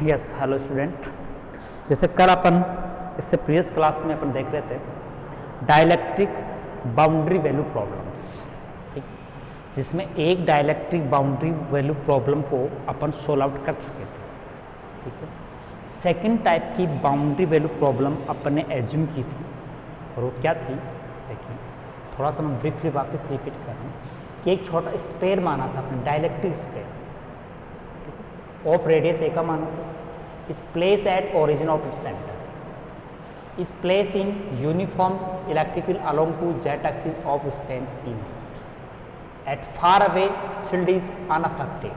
Yes hello student, जैसे कल अपन इससे प्रीवियस क्लास में अपन देख रहे थे डाइलेक्ट्रिक बाउंड्री वैल्यू प्रॉब्लम्स, ठीक, जिसमें एक डाइलेक्ट्रिक बाउंड्री वैल्यू प्रॉब्लम को अपन सोल्व आउट कर चुके थे। ठीक है, सेकंड टाइप की बाउंड्री वैल्यू प्रॉब्लम अपन ने एज्यूम की थी और वो क्या थी देखिए, थोड़ा सा मैं ब्रीफली वापस रिपीट कर रहा हूँ कि एक छोटा स्पेयर माना था अपने, डाइलेक्ट्रिक स्पेयर ऑफ रेडियस ए का माना था, is placed at origin of its center, is placed in uniform electric field along to z axis of stand in. At far away field is unaffected.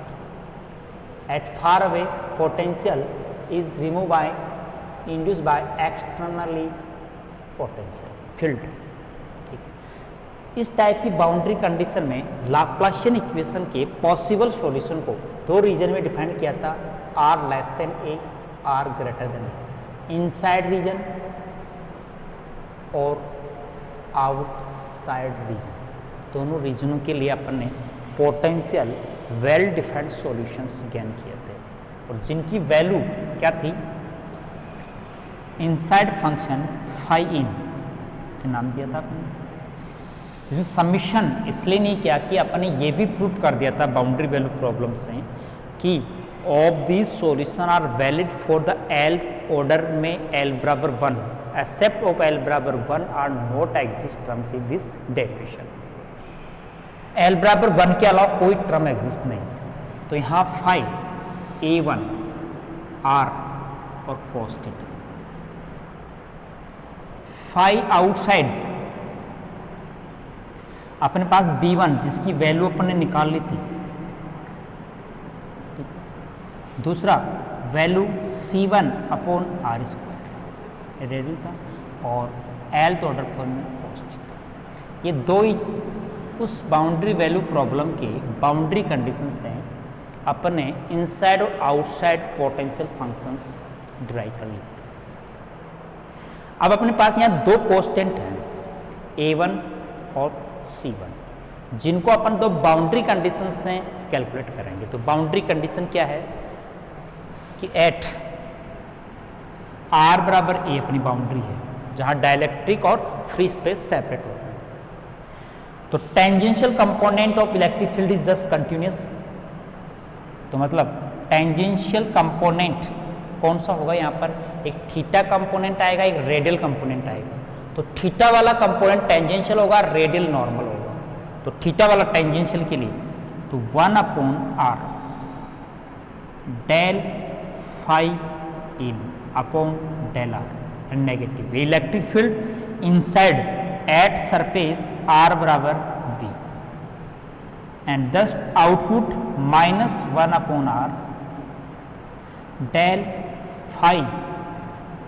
At far away potential is removed by induced by externally potential field. ठीक है, इस type की boundary condition में Laplacian equation के possible solution को दो region में define किया था, r less than a, r greater than a, inside region और आउटसाइड रीजन। दोनों रीजनों के लिए अपन ने पोटेंशियल वेल डिफाइंड सॉल्यूशंस ज्ञान किए थे और जिनकी वैल्यू क्या थी, इनसाइड फंक्शन फाई इन से नाम दिया था आपने, जिसमें सबमिशन इसलिए नहीं किया कि अपन ने ये भी प्रूव कर दिया था बाउंड्री वैल्यू प्रॉब्लम से कि of these solution are valid for the l order में एल बराबर 1 एक्सेप्ट ऑफ एल बराबर 1 are not exist terms in this derivation. L बराबर 1 के अलावा कोई टर्म एग्जिस्ट नहीं थी, तो यहाँ फाइव A1 R और cos थीटा, फाइव आउटसाइड अपने पास B1 जिसकी वैल्यू अपन ने निकाल ली थी, दूसरा value C1 upon r square radial था और एल्थ ऑर्डर फॉर्म में cos थीटा। ये दो ही उस बाउंड्री वैल्यू प्रॉब्लम के बाउंड्री कंडीशंस हैं, अपन ने इनसाइड और आउटसाइड पोटेंशियल फंक्शंस डिराइव कर ली। अब अपने पास यहाँ दो कांस्टेंट हैं A1 और C1, जिनको अपन दो बाउंड्री कंडीशन से कैलकुलेट करेंगे। तो बाउंड्री कंडीशन क्या है कि एट R बराबर A अपनी बाउंड्री है, जहां डाइलेक्ट्रिक और फ्री स्पेस सेपरेट हो रहे हैं। तो tangential component of electric field is just continuous, तो मतलब टेंजेंशियल कंपोनेंट कौन सा होगा, यहाँ पर एक थीटा कंपोनेंट आएगा, एक रेडियल कंपोनेंट आएगा। तो थीटा वाला कंपोनेंट टेंजेंशियल होगा, रेडियल नॉर्मल होगा। तो थीटा वाला टेंजेंशियल के लिए तो 1 upon R del phi in upon del r negative electric field inside at surface R बराबर V and this output minus 1 upon R del phi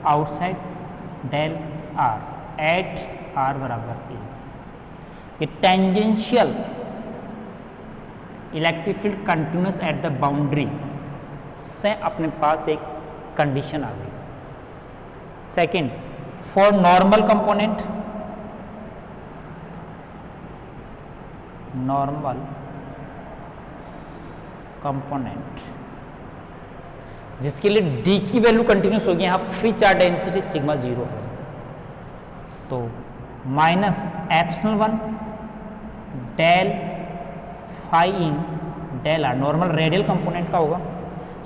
outside del R at R बराबर A। ये tangential electric field continuous at the boundary से अपने पास एक condition आ गई। Second, for normal component, normal component जिसके लिए D की वैल्यू कंटिन्यूस होगी, यहाँ फ्री चार्ज डेंसिटी सिग्मा 0 है, तो minus epsilon 1 del phi in del r, normal radial component का होगा,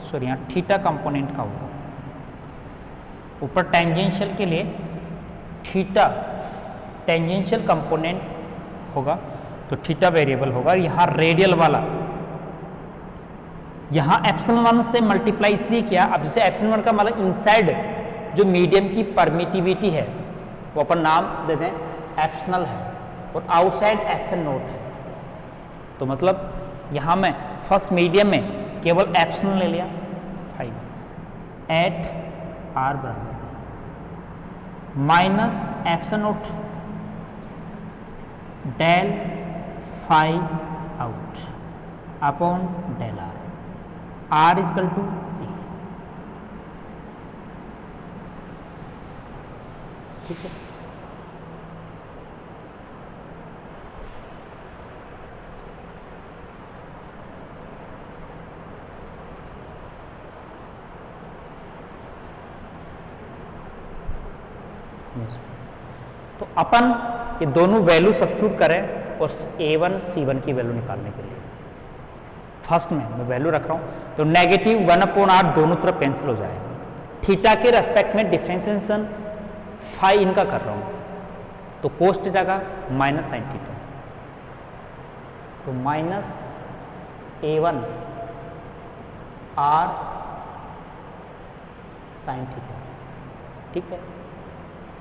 सॉरी यहाँ थीटा कंपोनेंट का होगा। ऊपर टेंजेंशियल के लिए थीटा टेंजेंशियल कंपोनेंट होगा, तो थीटा वेरिएबल होगा। यहाँ रेडियल वाला, यहाँ एप्सिलॉन 1 से मल्टीप्लाई इसलिए किया, अब जैसे एप्सिलॉन 1 का मतलब इनसाइड जो मीडियम की परमिटिविटी है वो अपन नाम देते हैं एप्सिलॉन है और आउटसाइड एप्सिलॉन नॉट है। तो मतलब यहाँ मैं फर्स्ट मीडियम में केवल एप्सिलॉन ले लिया 5 एट R बराबर minus epsilon naught del phi out upon del R is equal to A। ठीक है, तो अपन ये दोनों वैल्यू सब्स्टिट्यूट करें और A1 C1 की वैल्यू निकालने के लिए फर्स्ट में मैं वैल्यू रख रहा हूँ तो -1/8 दोनों तरफ कैंसिल हो जाएगा। थीटा के रेस्पेक्ट में डिफरेंशिएशन फाई इनका कर रहा हूँ तो कोस थीटा का माइनस साइन थीटा तो -A1 R साइन थीटा, ठीक है।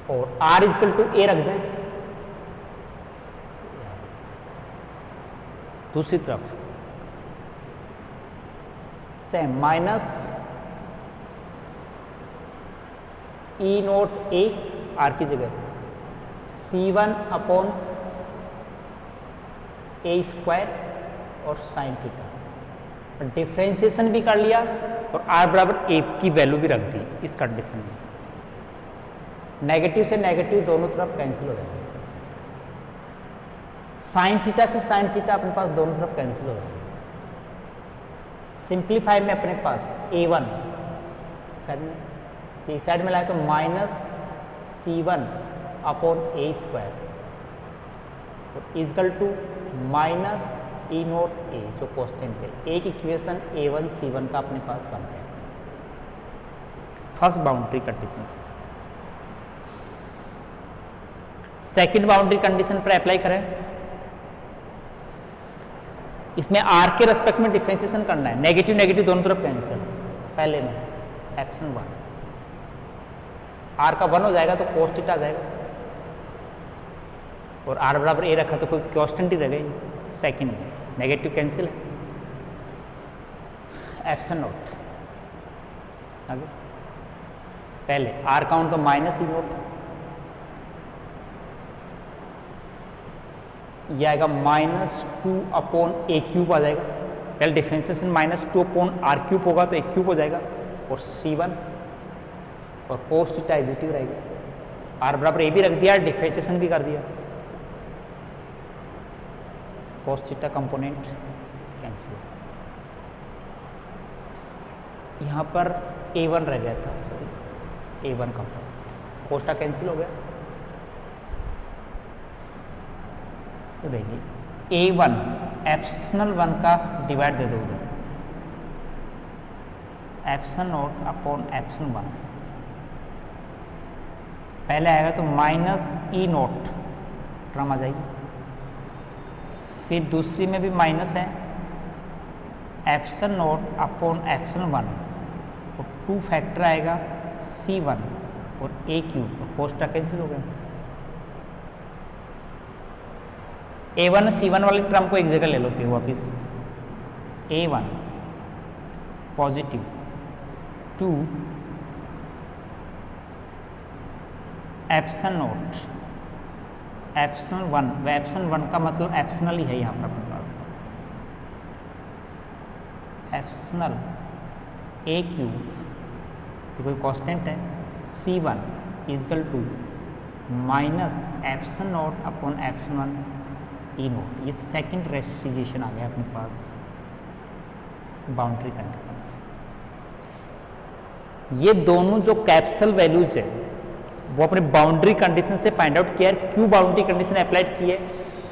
और R इक्वल टू A रख दें। दूसरी तरफ से माइनस E0 A R की जगह C1/A² और साइन थीटा, डिफ्रेंसिएशन भी कर लिया और R बराबर A की वैल्यू भी रख दी। इस कंडीशन में नेगेटिव से नेगेटिव दोनों तरफ कैंसिल हो जाएगा। साइन थीटा से साइन थीटा अपने पास दोनों तरफ कैंसिल हो जाएगा। सिंप्लीफाई में अपने पास A1 साइड में इस साइड में लाए तो -C1/A² equal to -E0 A जो कांस्टेंट है। एक इक्वेशन A1 C1 का अपने पास बन गया फर्स्ट बाउंड्री कंडीशन से। सेकंड बाउंड्री कंडीशन पर अप्लाई करें। इसमें R के रेस्पेक्ट में डिफरेंशिएशन करना है, नेगेटिव नेगेटिव दोनों तरफ कैंसिल। पहले में एप्सिलॉन 1 R का 1 हो जाएगा तो cos थीटा आ जाएगा और R बराबर A रखा तो कोई कांस्टेंट ही रह गई। सेकंड में नेगेटिव कैंसिल है, एप्सिलॉन नॉट आगे। पहले R काउंट तो -E0 यह आएगा -2/A³ आ जाएगा। पहले डिफरेंशिएशन -2/R³ होगा तो A³ हो जाएगा और C1 और cos थीटा इजिटिव रहेगी। R बराबर A भी रख दिया, डिफरेंशिएशन भी कर दिया, cos थीटा कंपोनेंट कैंसिल। यहाँ पर A1 रह गया था, sorry A1 component, cos theta cancel हो गया। तो देखिए A1 एप्सिलॉन 1 का डिवाइड दे दो उधर, एप्सिलॉन नॉट अपॉन एप्सिलॉन 1। पहले आएगा तो -E0 टर्म आ जाएगी, फिर दूसरी में भी माइनस है, एप्सिलॉन नॉट अपॉन एप्सिलॉन 1 और 2 फैक्टर आएगा C1 और A³ और cos थीटा कैंसिल हो गया। A1 C1 वाली टर्म को एक जगह ले लो फिर वापिस, A1 positive 2 epsilon not epsilon 1, वह एप्सिलॉन 1 का मतलब एप्सिलॉन ही है यहाँ पर अपने पास, एप्सिलॉन A³ ये कोई कांस्टेंट है, C1 equal to minus epsilon naught upon epsilon E0। ये सेकंड रेस्ट्रिक्शन आ गया अपने पास बाउंड्री कंडीशंस। ये दोनों जो कैप्सल वैल्यूज है वो अपने बाउंड्री कंडीशन से फाइंड आउट किया है। क्यों बाउंड्री कंडीशन अप्लाइड की है?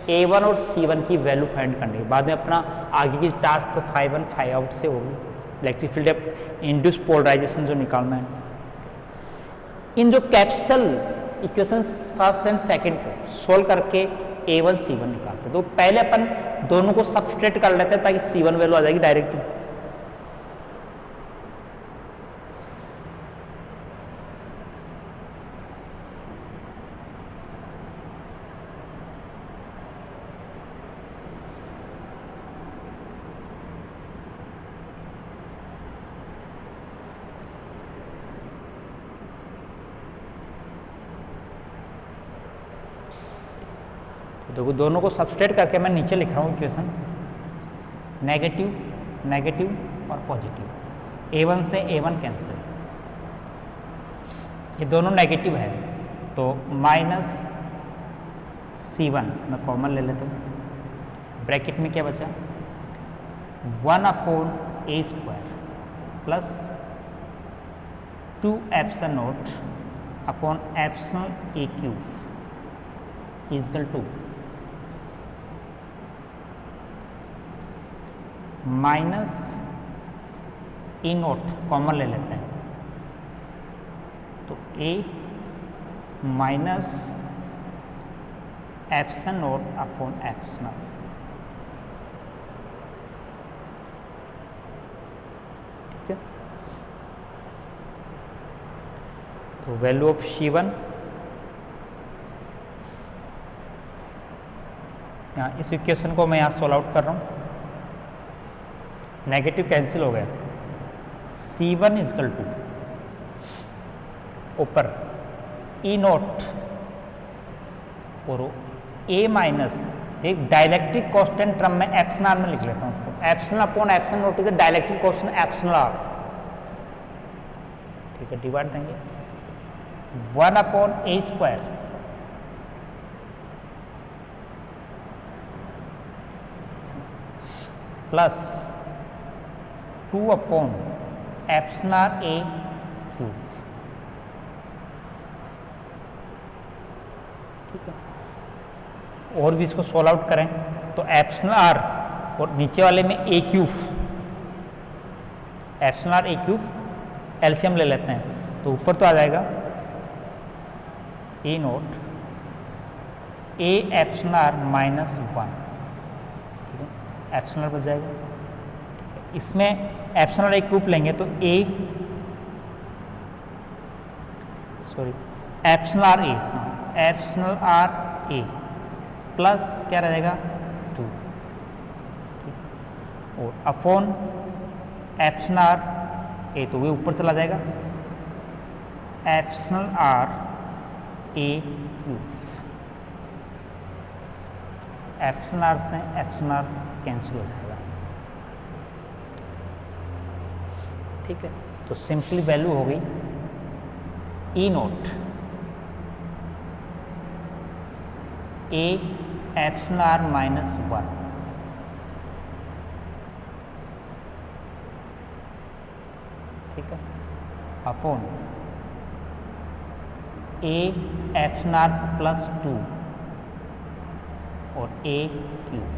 A1 और C1 की वैल्यू फाइंड करनी है। बाद में अपना आगे की टास्क तो 5 आउट से होगी, इलेक्ट्रिक फील्ड इंड्यूस पोलराइजेशन जो निकालना है। इन जो capsule equations first and second को सोल्व करके A1 C1 निकालते, तो पहले अपन दोनों को सब्सट्रैक्ट कर लेते हैं ताकि C1 वैल्यू आ जाएगी डायरेक्ट। देखो दोनों को सब्सट्रैक्ट करके मैं नीचे लिख रहा हूँ इक्वेशन, नेगेटिव नेगेटिव और पॉजिटिव, A1 से A1 कैंसिल, ये दोनों नेगेटिव है तो -C1 मैं कॉमन ले लेता हूँ, ब्रैकेट में क्या बचा 1/A² plus 2 epsilon naught upon epsilon A cube equal to minus E naught, common ले लेते हैं, तो A minus epsilon naught upon epsilon. ठीक है, तो वैल्यू ऑफ C1 यहाँ इस इक्वेशन को मैं यहाँ सॉल्व आउट कर रहा हूँ, नेगेटिव कैंसिल हो गया, C1 इजकल टू ऊपर ई नोट और ए माइनस, एक डायलेक्ट्रिक कांस्टेंट टर्म में एप्सिलॉन आर में लिख लेता हूँ उसको, epsilon upon epsilon naught is dielectric constant epsilon r. ठीक है, डिवाइड देंगे 1 upon a square plus 2 upon epsilon R A cube. ठीक है, और भी इसको सोल्व आउट करें तो एप्सिलॉन आर और नीचे वाले में A cube, epsilon R A cube LCM ले लेते हैं तो ऊपर तो आ जाएगा A naught A epsilon are minus 1। ठीक है, एप्सिलॉन आर बच जाएगा। इसमें एप्सिलॉन आर ए क्यूब लेंगे तो epsilon are a, epsilon are a plus क्या रहेगा 2 और अपॉन एप्सिलॉन आर ए, तो वे ऊपर चला जाएगा epsilon R A cube. Epsilon are से एप्सिलॉन आर कैंसिल हो जाएगा। ठीक है, तो सिंपली वैल्यू हो गई E naught A epsilon are minus 1 ठीक है upon A epsilon are plus 2 और ए क्यूब।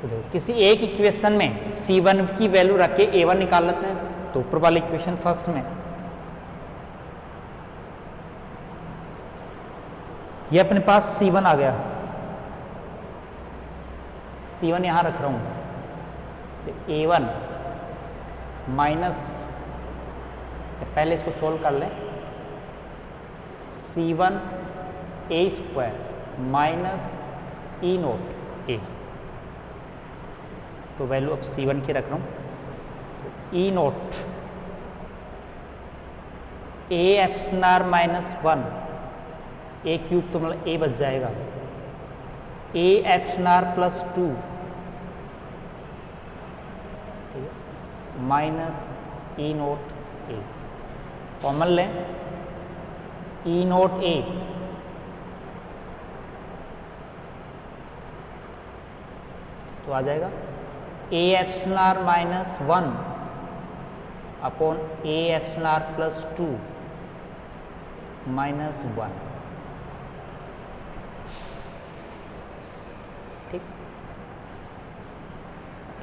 तो देखो किसी एक इक्वेशन में C1 की वैल्यू रख के A1 निकाल लेते हैं, तो ऊपर वाली इक्वेशन फर्स्ट में ये अपने पास C1 आ गया, C1 यहां रख रहा हूं तो A1 माइनस, पहले इसको सोल्व कर लें, C1 A square minus E naught ए, तो वैल्यू अब C1 की रख रहा हूँ, E naught A epsilon are minus 1 A cube, तो मतलब ए बच जाएगा, ए एप्सिलॉन आर प्लस 2 ठीक है minus E naught a, common लें ई नोट ए तो आ जाएगा a epsilon are minus 1 upon A epsilon are plus 2 minus 1। ठीक,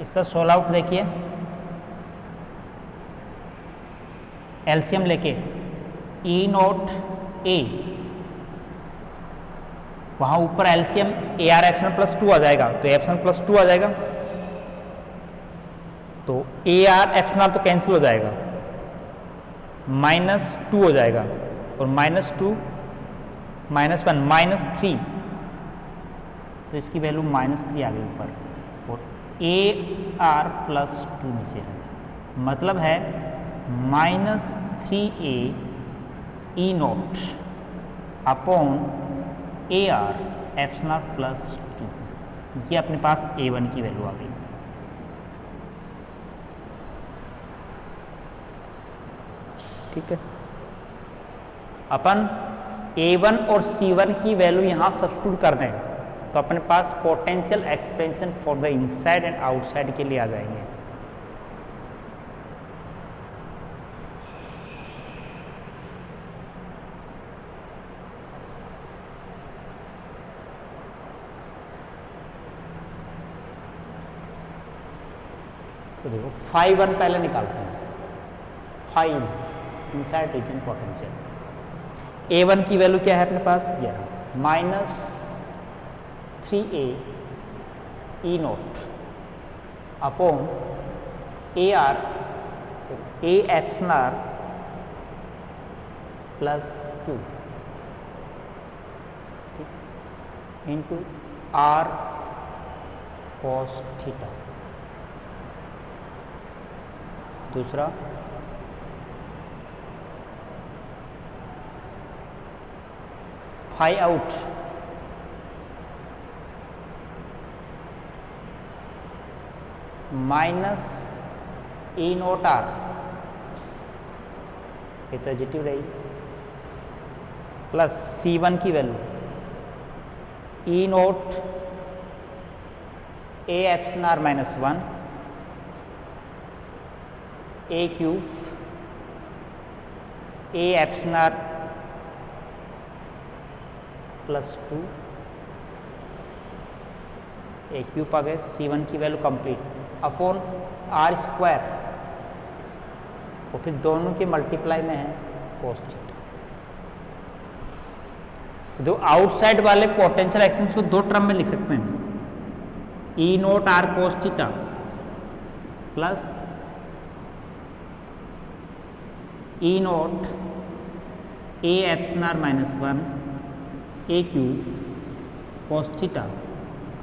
इसका सोल्व आउट देखिए, एलसीएम लेके ई नोट ए, वहां ऊपर एलसीएम ए आर एप्सिलॉन प्लस 2 आ जाएगा, तो एप्सिलॉन प्लस 2 आ जाएगा, तो ए आर एप्सिलॉन आर तो कैंसिल हो जाएगा, माइनस 2 हो जाएगा, और माइनस 2 माइनस 1 माइनस 3, तो इसकी वैल्यू माइनस 3 आ गई ऊपर, और ए आर प्लस 2 नीचे रहेगा, मतलब है minus 3a E naught upon a r epsilon are plus 2, ये अपने पास A1 की वैल्यू आ गई। ठीक है, अपन A1 और C1 की वैल्यू यहां सब्स्टिट्यूट कर दें, तो अपने पास potential expansion for the inside and outside के लिए आ जाएंगे। तो देखो फाई 1 पहले निकालते हैं। Phi inside region potential, A1 की वैल्यू क्या है अपने पास, ये -3A E naught upon AR A epsilon +2 into R cos theta. दूसरा phi out -E naught R, ये पॉजिटिव रही, प्लस C1 की value E naught A epsilon -1 A cube A epsilon +2 A cube आ गए, C1 की value complete upon R square, और फिर दोनों के मल्टीप्लाई में है cos थीटा। जो आउटसाइड वाले पोटेंशियल एक्सपेंशन को दो टर्म में लिख सकते हैं, E naught R cos theta plus E naught A epsilon -1 A cube cos theta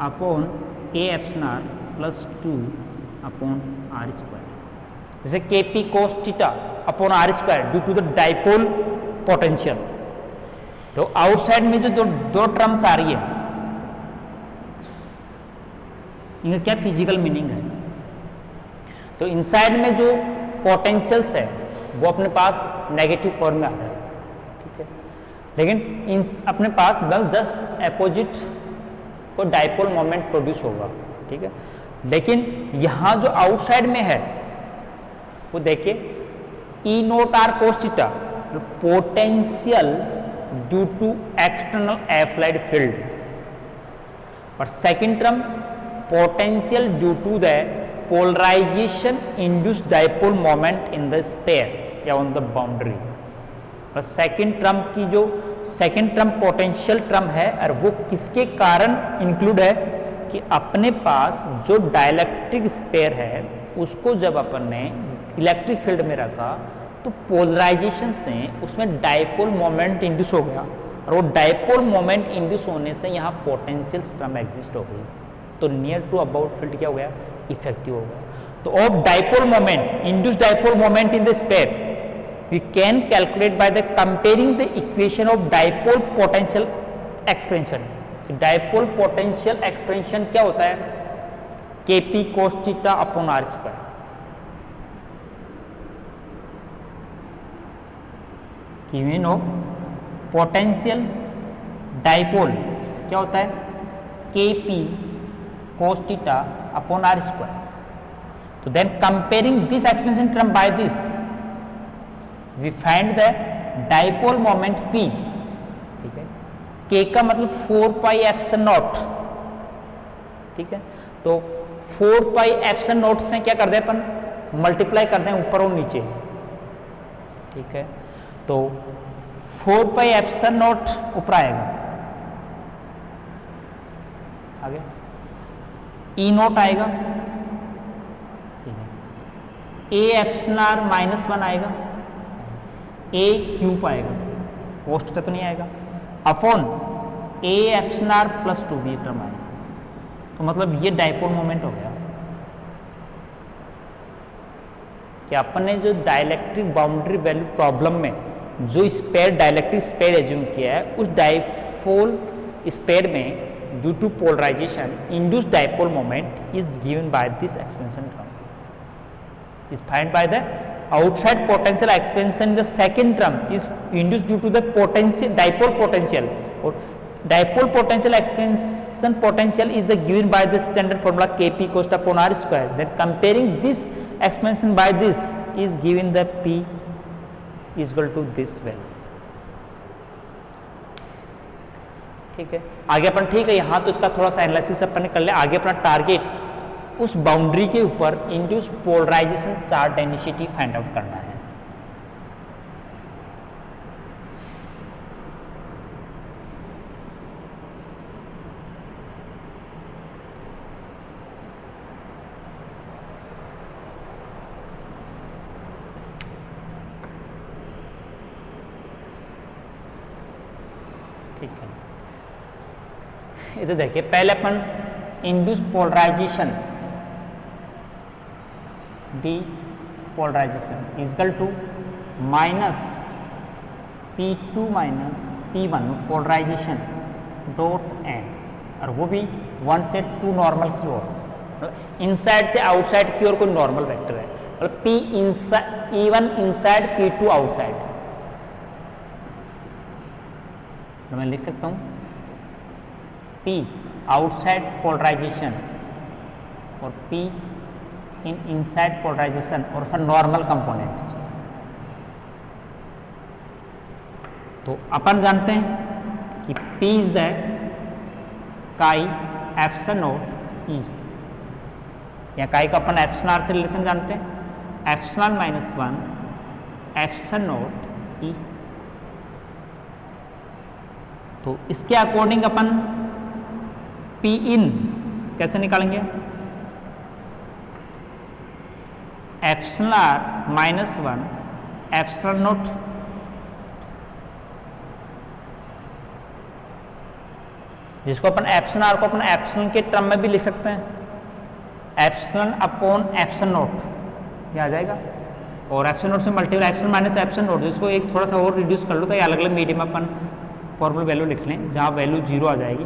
upon A epsilon +2 upon R square, जैसे KP cos theta upon R square due to the dipole potential. तो outside में जो दो terms आ रही है, इनका क्या physical meaning है। तो इनसाइड में जो पोटेंशियल्स है वो अपने पास नेगेटिव फॉर्म में आ रहा है, ठीक है, लेकिन अपने पास जस्ट अपोजिट को डाइपोल मोमेंट प्रोड्यूस होगा, ठीक है। लेकिन यहाँ जो आउटसाइड में है वो देखिए E naught R cos theta potential due to external applied field, और second term potential due to the polarization induced dipole moment in the sphere या ऑन द बाउंड्री। और सेकेंड टर्म की जो सेकेंड टर्म पोटेंशियल टर्म है, और वो किसके कारण इंक्लूड है कि अपने पास जो डाइलेक्ट्रिक स्पेयर है उसको जब अपन ने इलेक्ट्रिक फील्ड में रखा तो पोलराइजेशन से उसमें डाइपोल मोमेंट इंड्यूस हो गया, और वो डाइपोल मोमेंट इंड्यूस होने से यहाँ पोटेंशियल टर्म एग्जिस्ट हो गई। तो नियर टू अबाउट फील्ड क्या हो गया, इफेक्टिव हो गया। तो of dipole moment, induce dipole moment in the sphere we can calculate by the comparing the equation of dipole potential expansion। Dipole potential expansion क्या होता है, KP cos theta upon R square. Given of potential dipole क्या होता है, KP cos theta upon R square. तो then comparing this expansion term by this we find the dipole moment P, ठीक है, K का मतलब 4 पाई एप्सिलॉन नॉट, ठीक है। तो 4 पाई एप्सिलॉन नॉट से क्या कर दे अपन, मल्टीप्लाई कर दें ऊपर और नीचे, ठीक है। तो 4 पाई एप्सिलॉन नॉट ऊपर आएगा, आगे E नॉट आएगा, ठीक है, A एप्सिलॉन -1 आएगा, A क्यूब आएगा, कोस्ट का तो नहीं आएगा, अपॉन A एप्सिलॉन +2 भी टर्म आएगा। तो मतलब ये डाइपोल मोमेंट हो गया कि अपन ने जो डाइलेक्ट्रिक बाउंड्री वैल्यू प्रॉब्लम में जो स्पेयर डाइलेक्ट्रिक स्पेयर एज्यूम किया है, उस डाइपोल स्पेयर में due to polarisation induced dipole moment is given by this expansion term, is find by the outside potential expansion in the second term is induced due to the potential dipole potential, और dipole potential expansion potential is the given by the standard formula Kp cost upon r square, then comparing this expansion by this is given the P is equal to this value. ठीक है, आगे अपन ठीक है, यहाँ तो इसका थोड़ा सा एनालिसिस अपन कर ले। आगे अपना टारगेट उस बाउंड्री के ऊपर induce polarisation charge density find out करना है। ठीक है, इधर देखिए, पहले अपन induce polarization D polarization equal to minus P2 minus P1 polarization dot N, और वो भी 1 से 2 नॉर्मल की ओर, मतलब इनसाइड से आउटसाइड की ओर कोई नॉर्मल वेक्टर है, मतलब P inside E1 inside P2 outside. तो मैं लिख सकता हूँ P आउटसाइड पोलराइजेशन और P इन इनसाइड पोलराइजेशन और उसका नॉर्मल कंपोनेंट। तो अपन जानते हैं कि P is the chi epsilon naught E, या काई का अपन एप्सिलॉन आर से रिलेशन जानते हैं, epsilon minus 1 epsilon naught E। तो इसके अकॉर्डिंग अपन P इन कैसे निकालेंगे, epsilon are minus 1 epsilon naught जिसको अपन एप्सिलॉन आर को अपन एप्सिलॉन के टर्म में भी लिख सकते हैं, एप्सिलॉन अपॉन एप्सिलॉन नॉट, ये आ जाएगा। और एप्सिलॉन नॉट से multiple epsilon minus epsilon naught, जिसको एक थोड़ा सा और रिड्यूस कर लो तो ये अलग अलग मीडियम अपन फॉर्मूला वैल्यू लिख लें जहाँ वैल्यू 0 आ जाएगी।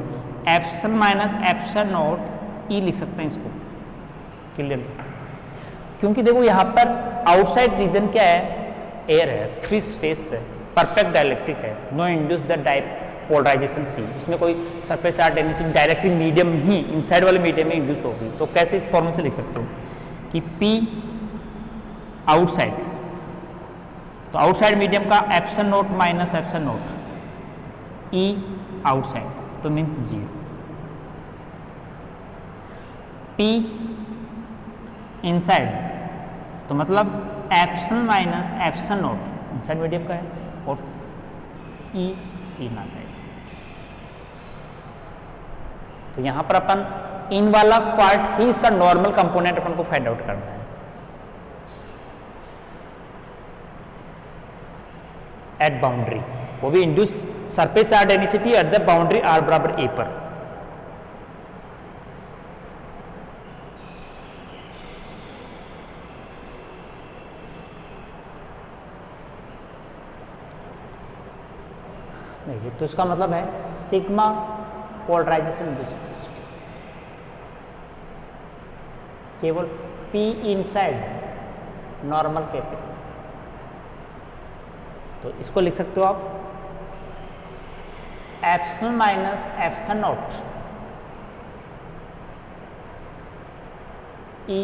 एप्सिलॉन माइनस एप्सिलॉन नॉट ई लिख सकते हैं इसको क्लियर, क्योंकि देखो यहाँ पर आउटसाइड रीजन क्या है, एयर है, फ्री स्पेस है, परफेक्ट डायलेक्ट्रिक है, no induce the dip polarization P, इसमें कोई surface charge density directly medium ही इनसाइड वाले मीडियम में इंड्यूस होगी। तो कैसे इस फॉर्मूले से लिख सकते हो कि P आउटसाइड, तो आउटसाइड मीडियम का epsilon not minus epsilon naught E outside, तो मीन्स 0। P इनसाइड, तो मतलब epsilon minus epsilon not inside medium का है, और E इन आउटसाइड। तो यहां पर अपन इन वाला पार्ट ही इसका नॉर्मल कंपोनेंट अपन को फाइंड आउट करना है एट बाउंड्री, वो भी induce surface charge density at the boundary R बराबर A पर। देखिए, तो इसका मतलब है सिग्मा पोलराइजेशन केवल P इनसाइड नॉर्मल के पे, तो इसको लिख सकते हो आप epsilon minus epsilon naught E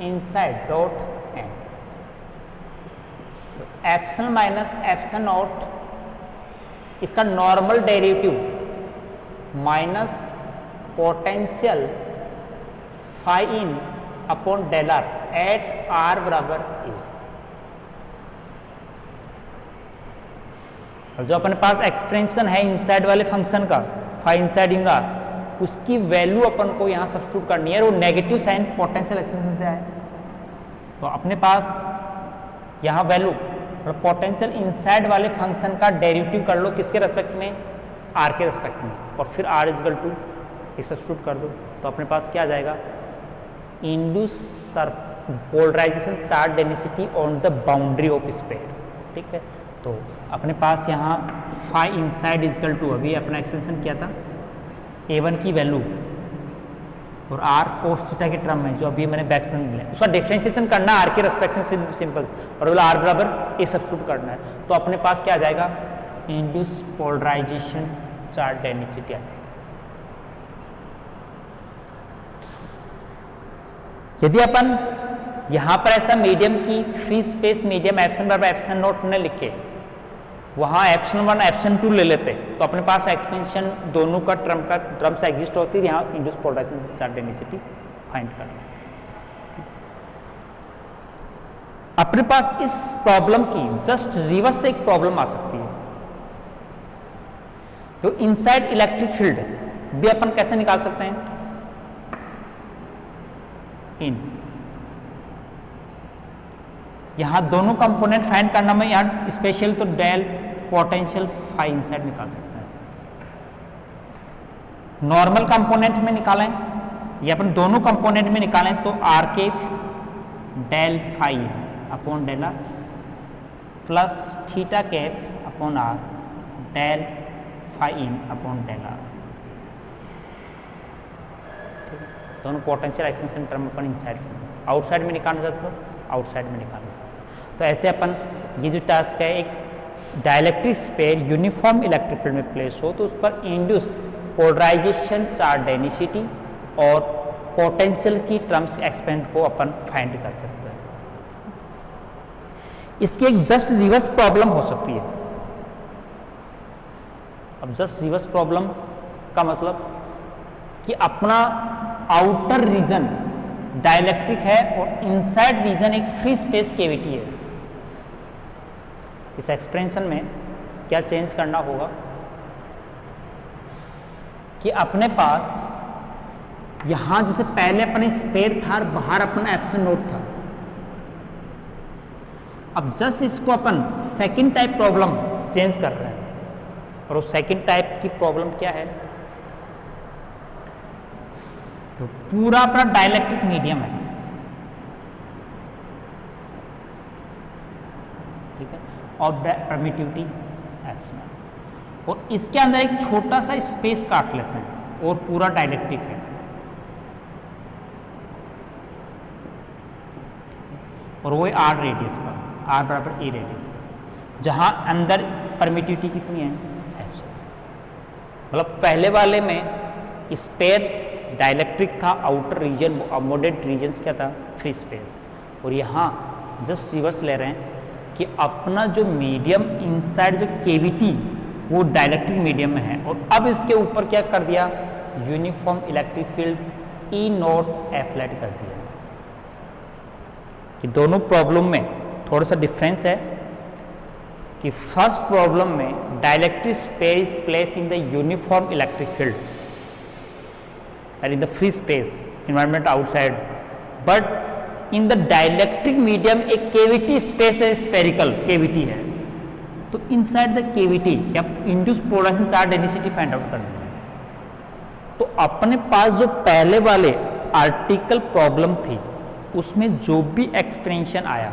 inside dot N. Epsilon minus epsilon naught इसका normal derivative minus potential phi in upon del R at R बराबर A। और जो अपने पास एक्सप्रेशन है इनसाइड वाले फंक्शन का फाई इनसाइड इन आर, उसकी वैल्यू अपन को यहाँ सब्स्टिट्यूट करनी है, और वो नेगेटिव साइन पोटेंशियल एक्सप्रेशन से आए। तो अपने पास यहाँ वैल्यू और पोटेंशियल इनसाइड वाले फंक्शन का डेरिवेटिव कर लो, किसके रेस्पेक्ट में, R के रेस्पेक्ट में, और फिर R इजकल टू एक सब्स्टिट्यूट कर दो, तो अपने पास क्या आ जाएगा, induce polarisation charge density on the boundary of sphere. ठीक है, तो अपने पास यहाँ फाई इनसाइड इजकल टू, अभी अपना एक्सपेंशन किया था A1 की वैल्यू और R कोस थीटा के टर्म में, जो अभी मैंने बैक एक्सपेंशन लिया, उसका डिफरेंशिएशन करना R के रेस्पेक्ट में सिंपल, और बोला R बराबर A सब्स्टिट्यूट करना है। तो अपने पास क्या आ जाएगा, इंड्यूस पोलराइजेशन चार्ज डेंसिटी आ जाएगी। यदि अपन यहां पर ऐसा मीडियम की फ्री स्पेस मीडियम एप्सिलॉन बराबर एप्सिलॉन नॉट न लिखे, वहां एप्सिलॉन 1 एप्सिलॉन 2 ले लेते, तो अपने पास एक्सपेंशन दोनों का टर्म्स एग्जिस्ट होती है। यहाँ induce polarisation charge density find करना। अपने पास इस प्रॉब्लम की जस्ट रिवर्स से एक प्रॉब्लम आ सकती है। तो इनसाइड इलेक्ट्रिक फील्ड भी अपन कैसे निकाल सकते हैं? यहां दोनों कंपोनेंट फाइंड करना में यहां स्पेशल तो डेल पोटेंशियल फाई इनसाइड निकाल सकते हैं। नॉर्मल कंपोनेंट में निकालें या अपन दोनों कंपोनेंट में निकालें तो आर के del phi upon del r plus theta कैफ upon r del phi in upon del r. दोनों पोटेंशियल एक्सपेंशन टर्म अपन इनसाइड आउटसाइड में निकालना चाहते हो, आउटसाइड में निकालना चाहते हो। तो ऐसे अपन ये जो टास्क है, एक dielectric sphere uniform electric field में प्लेस हो तो उस पर इंड्यूस पोलराइजेशन चार्ज डेंसिटी और पोटेंशियल की टर्म्स एक्सपेंड को अपन फाइंड कर सकते हैं। इसकी एक जस्ट रिवर्स प्रॉब्लम हो सकती है। अब जस्ट रिवर्स प्रॉब्लम का मतलब कि अपना आउटर रीजन डाइलेक्ट्रिक है और इनसाइड रीजन एक फ्री स्पेस कैविटी है। इस एक्सप्रेशन में क्या चेंज करना होगा कि अपने पास यहां जैसे पहले अपने स्पेयर था और बाहर अपना एप्सिलॉन नॉट था, अब जस्ट इसको अपन सेकंड टाइप प्रॉब्लम चेंज कर रहे हैं। और उस सेकंड टाइप की प्रॉब्लम क्या है? तो पूरा अपना डाइलेक्ट्रिक मीडियम है, ठीक है, और परमिटिविटी एप्सिलॉन, और इसके अंदर एक छोटा सा स्पेस काट लेते हैं और पूरा डाइलेक्ट्रिक है। और वो है आर रेडियस का, आर बराबर ए रेडियस का, जहां अंदर परमिटिविटी कितनी है? एप्सिलॉन। मतलब पहले वाले में स्पेयर डाइलेक्ट्रिक था, आउटर रीजन अमोडेड रीजन्स क्या था? Free space. और यहाँ जस्ट रिवर्स ले रहे हैं कि अपना जो मीडियम इनसाइड जो केविटी वो डाइलेक्ट्रिक मीडियम में है, और अब इसके ऊपर क्या कर दिया? Uniform electric field E not applied कर दिया। कि दोनों प्रॉब्लम में थोड़ा सा डिफरेंस है कि फर्स्ट प्रॉब्लम में dielectric spare is place in the uniform electric field and in the free space environment outside, but in the dielectric medium एक cavity space है, spherical cavity है, तो inside the cavity या induced polarization charge density find out करना है। तो अपने पास जो पहले वाले आर्टिकल प्रॉब्लम थी उसमें जो भी एक्सप्रेशन आया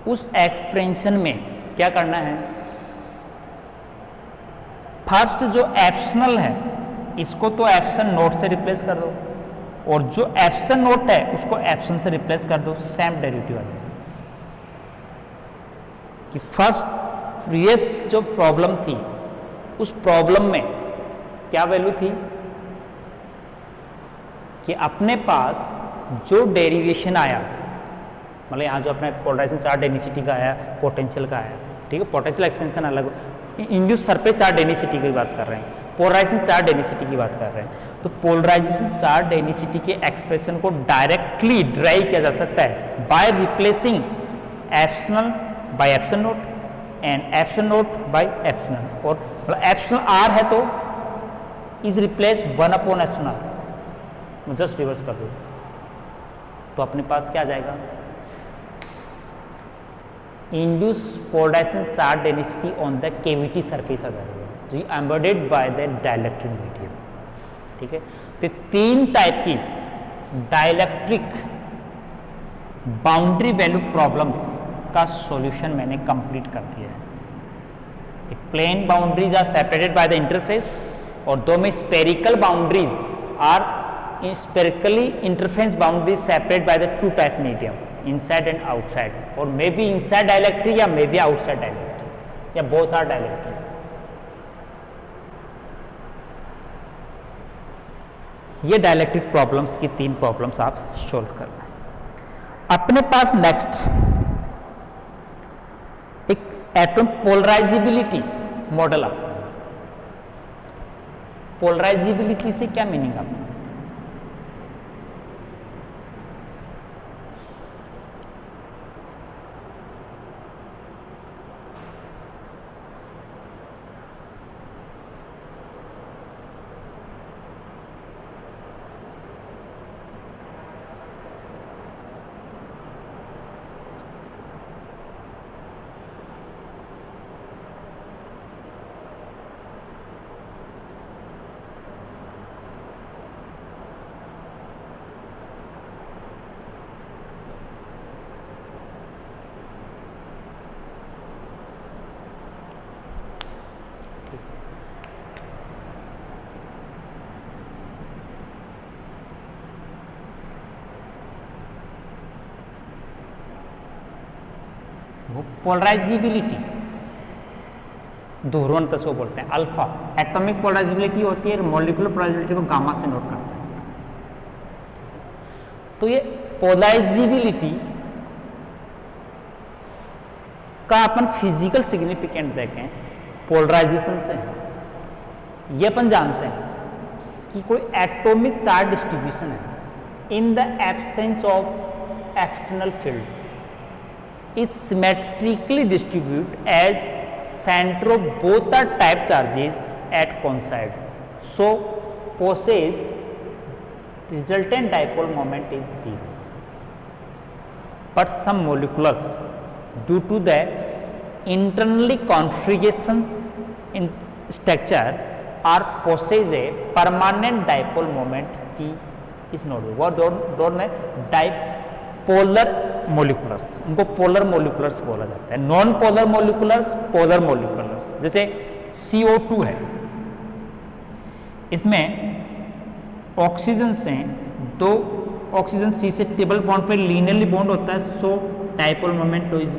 उस एक्सप्रेशन में क्या करना है? फर्स्ट जो एप्सिलॉन है इसको तो एप्सिलॉन नॉट से रिप्लेस कर दो, और जो एप्सिलॉन नॉट है उसको एप्सिलॉन से रिप्लेस कर दो, सेम डेरिवेटिव आ जाएगा। कि फर्स्ट प्रीवियस जो प्रॉब्लम थी उस प्रॉब्लम में क्या वैल्यू थी कि अपने पास जो डेरिवेशन आया, मतलब यहाँ जो अपने पोलराइजेशन चार्ज डेंसिटी का आया, पोटेंशियल का आया, ठीक है, पोटेंशियल एक्सपेंशन अलग, इंड्यूस सरफेस चार्ज डेंसिटी की बात कर रहे हैं, पोलराइजेशन चार्ज डेंसिटी की बात कर रहे हैं। तो पोलराइजेशन चार्ज डेंसिटी के एक्सप्रेशन को डायरेक्टली ड्राइव किया जा सकता है by replacing epsilon by epsilon naught and epsilon naught by epsilon, और मतलब एप्सिलॉन आर है तो is replace 1 upon epsilon R. Just reverse कर दो तो अपने पास क्या आ जाएगा? Induce polarisation charge density on the cavity surface आ जाएगा, जो embedded by the dielectric medium, ठीक है। तो तीन टाइप की डाइलेक्ट्रिक बाउंड्री वैल्यू प्रॉब्लम्स का सॉल्यूशन मैंने कंप्लीट कर दिया है। Plane boundaries are separated by the interface, और दो में spherical boundaries are spherically interference boundaries separate by the two type medium, inside and outside, और मे बी इनसाइड डाइलेक्ट्रिक या मे बी आउटसाइड डाइलेक्ट्रिक या both are dielectric. ये dielectric problems की 3 problems आप solve करना है। अपने पास नेक्स्ट एक एटम पोलराइजेबिलिटी मॉडल आता है। पोलराइजेबिलिटी से क्या मीनिंग आपका? वो पोलराइजेबिलिटी ध्रुवणता से बोलते हैं। अल्फा एटॉमिक पोलराइजेबिलिटी होती है, मॉलिक्यूलर पोलराइजेबिलिटी को गामा से नोट करते हैं। तो ये पोलराइजेबिलिटी का अपन फिजिकल सिग्निफिकेंट देखें पोलराइजेशन से, ये अपन जानते हैं कि कोई एटॉमिक चार्ज डिस्ट्रीब्यूशन है इन the absence of external field is symmetrically distributed as center of both the type charges at coincide, so possess resultant dipole moment is 0. But some molecules due to the internally configurations in structure are possess a permanent dipole moment की is not. वो दोनों है dipolar मोलिकुलर्स, उनको polar मोलिकुलर्स बोला जाता है। Non polar molecules, polar molecules. जैसे CO2 है, इसमें ऑक्सीजन से 2 ऑक्सीजन C से ट्रिपल बॉन्ड पे लीनियरली बॉन्ड होता है, so dipole moment is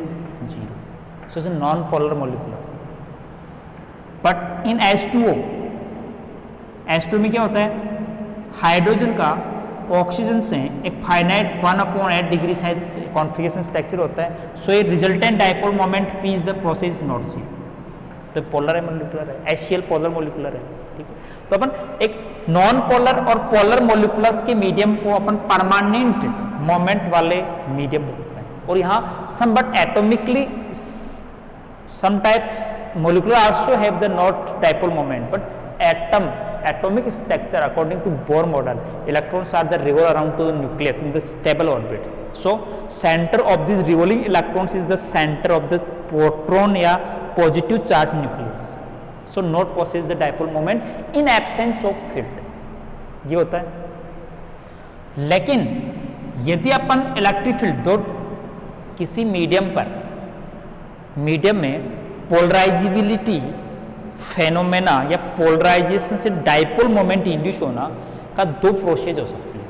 0, so is non polar molecular. But in H2O में क्या होता है, हाइड्रोजन का ऑक्सीजन से एक finite 1/8 degree size configuration structure होता है, सो ये resultant dipole moment P is the possess not 0। तो पोलर मोलिकुलर है, HCl पोलर मोलिकुलर है, ठीक है। तो अपन एक नॉन पोलर और पोलर मोलिकुलर्स के मीडियम को अपन परमानेंट मोमेंट वाले मीडियम बोलते हैं। और यहाँ some but atomically some type molecular also have the not dipole moment, but atomic structure according to Bohr model, electrons are the revolve around to the nucleus in the stable orbit. So center of these revolving electrons is the center of the proton या positive charge nucleus. So not possess the dipole moment in absence of field. ये होता है। लेकिन यदि अपन electric field दो किसी medium पर, medium में पोलराइजेबिलिटी फेनोमेना या पोलराइजेशन से डाइपोल मोमेंट इंड्यूस होना का 2 प्रोसेस हो सकती है।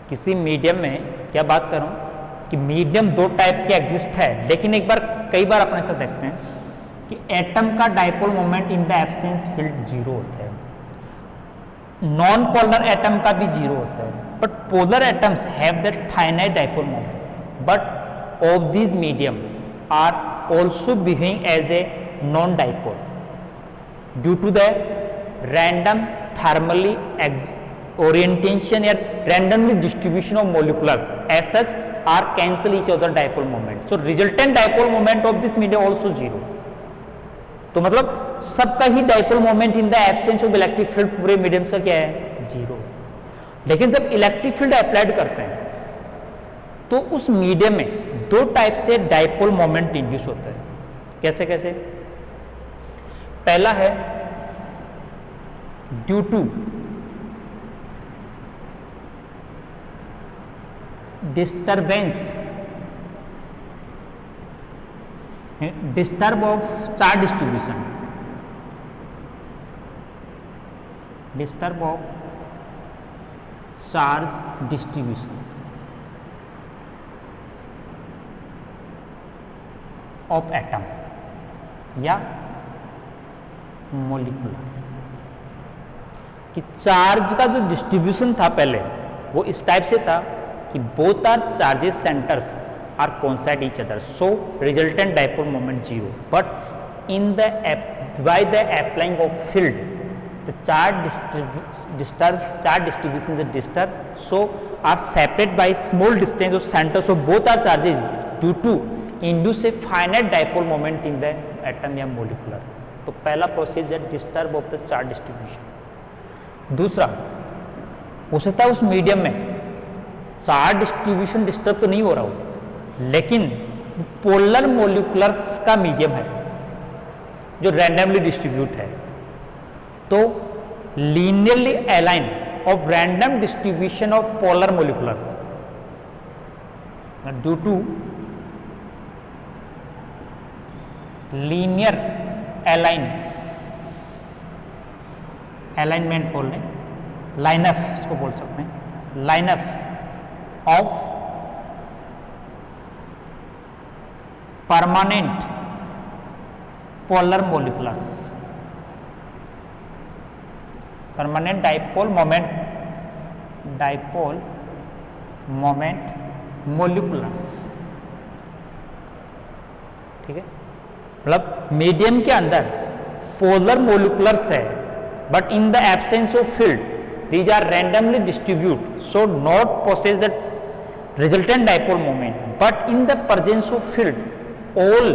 किसी मीडियम में क्या बात करूं कि मीडियम 2 टाइप के एग्जिस्ट है, लेकिन कई बार अपन ऐसा देखते हैं कि एटम का dipole moment in the absence field 0 होता है, नॉन पोलर एटम का भी 0 होता है, but polar atoms have that finite dipole moment, but of this medium are also behaving as a non-dipole due to the random thermally orientation या randomly distribution of molecules as such are cancel each other dipole moment, so resultant dipole moment of this medium also 0। तो मतलब सबका ही dipole moment in the absence of electric field पूरे medium का क्या है, 0। लेकिन जब इलेक्ट्रिक फील्ड अप्लाइड करते हैं तो उस मीडियम में 2 टाइप से डाइपोल मोमेंट इंड्यूस होता है। कैसे कैसे? पहला है due to disturbance, disturb of charge distribution, disturb of charge distribution of atom या मोलिकुलर। कि चार्ज का जो डिस्ट्रीब्यूशन था पहले वो इस टाइप से था कि both are charges centres are coincide each other, so resultant dipole moment zero, but in the by the applying of field the charge distribution is disturbed, so are separated by small distance of centers of both are charges due to induce a finite dipole moment in the atom या molecular। तो पहला process है disturb of the charge distribution. दूसरा हो सकता है उस medium में चार्ज डिस्ट्रीब्यूशन डिस्टर्ब तो नहीं हो रहा हो, लेकिन पोलर मोलिकुलर्स का मीडियम है जो रैंडमली डिस्ट्रीब्यूट है, तो linearly align of random distribution of polar moleculars due to linear alignment बोल रहे हैं, लाइनअप इसको बोल सकते हैं, lineup of permanent polar molecules, permanent dipole moment molecules. ठीक है, मतलब मीडियम के अंदर पोलर मोलिकुलर्स है, but in the absence of field these are randomly distribute, so not possess the resultant dipole moment, but in the presence of field all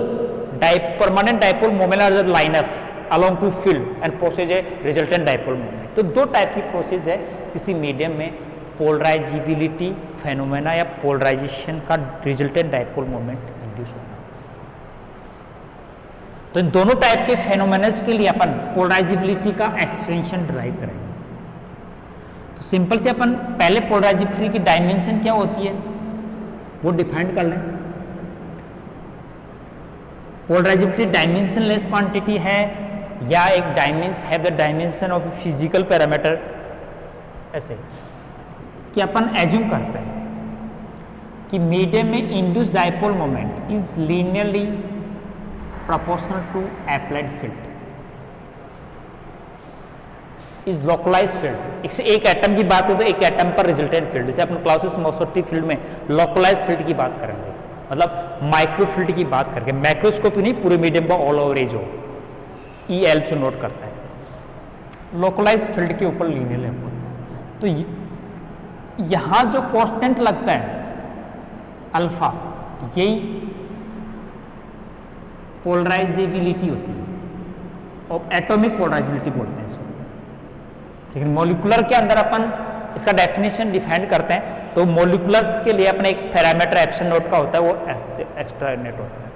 permanent dipole moment are line up along to field and process a resultant dipole moment। तो दो type की process है किसी medium में polarisability phenomena या polarisation का resultant dipole moment induce होना। तो इन दोनों टाइप के फेनोमेनस के लिए अपन पोलराइजिबिलिटी का एक्सपेंशन ड्राइव करेंगे। तो सिंपल से अपन पहले पोलराइजिबिलिटी की डायमेंशन क्या होती है वो डिफाइन कर लें। पोलराइजिबिलिटी डायमेंशनलेस क्वांटिटी है या एक have the dimension of physical parameter, ऐसे कि अपन एज्यूम करते हैं कि मीडियम में induced dipole moment is linearly proportional to applied field, is localise field. इससे एक एटम की बात हो तो एक एटम पर रिजल्टेंट फील्ड, जैसे अपन क्लाउसियस मोसर्टी फील्ड में लोकलाइज फील्ड की बात करेंगे, मतलब माइक्रो फील्ड की बात करके, मैक्रोस्कोपी नहीं, पूरे मीडियम का ऑल ओवरेज हो, EL से नोट करता है, लोकलाइज फील्ड के ऊपर लीनियर लैंप होता है। तो यहां जो कांस्टेंट लगता है अल्फा, यही पोलराइजेबिलिटी होती है और एटॉमिक पोलराइजेबिलिटी बोलते हैं इसको। लेकिन मॉलिक्यूलर के अंदर अपन इसका डेफिनेशन डिफाइन करते हैं, तो मॉलिक्यूलर्स के लिए अपने एक पैरामीटर एप्सिलॉन नोट का होता है, वो एक्स्ट्रा नेट होता है।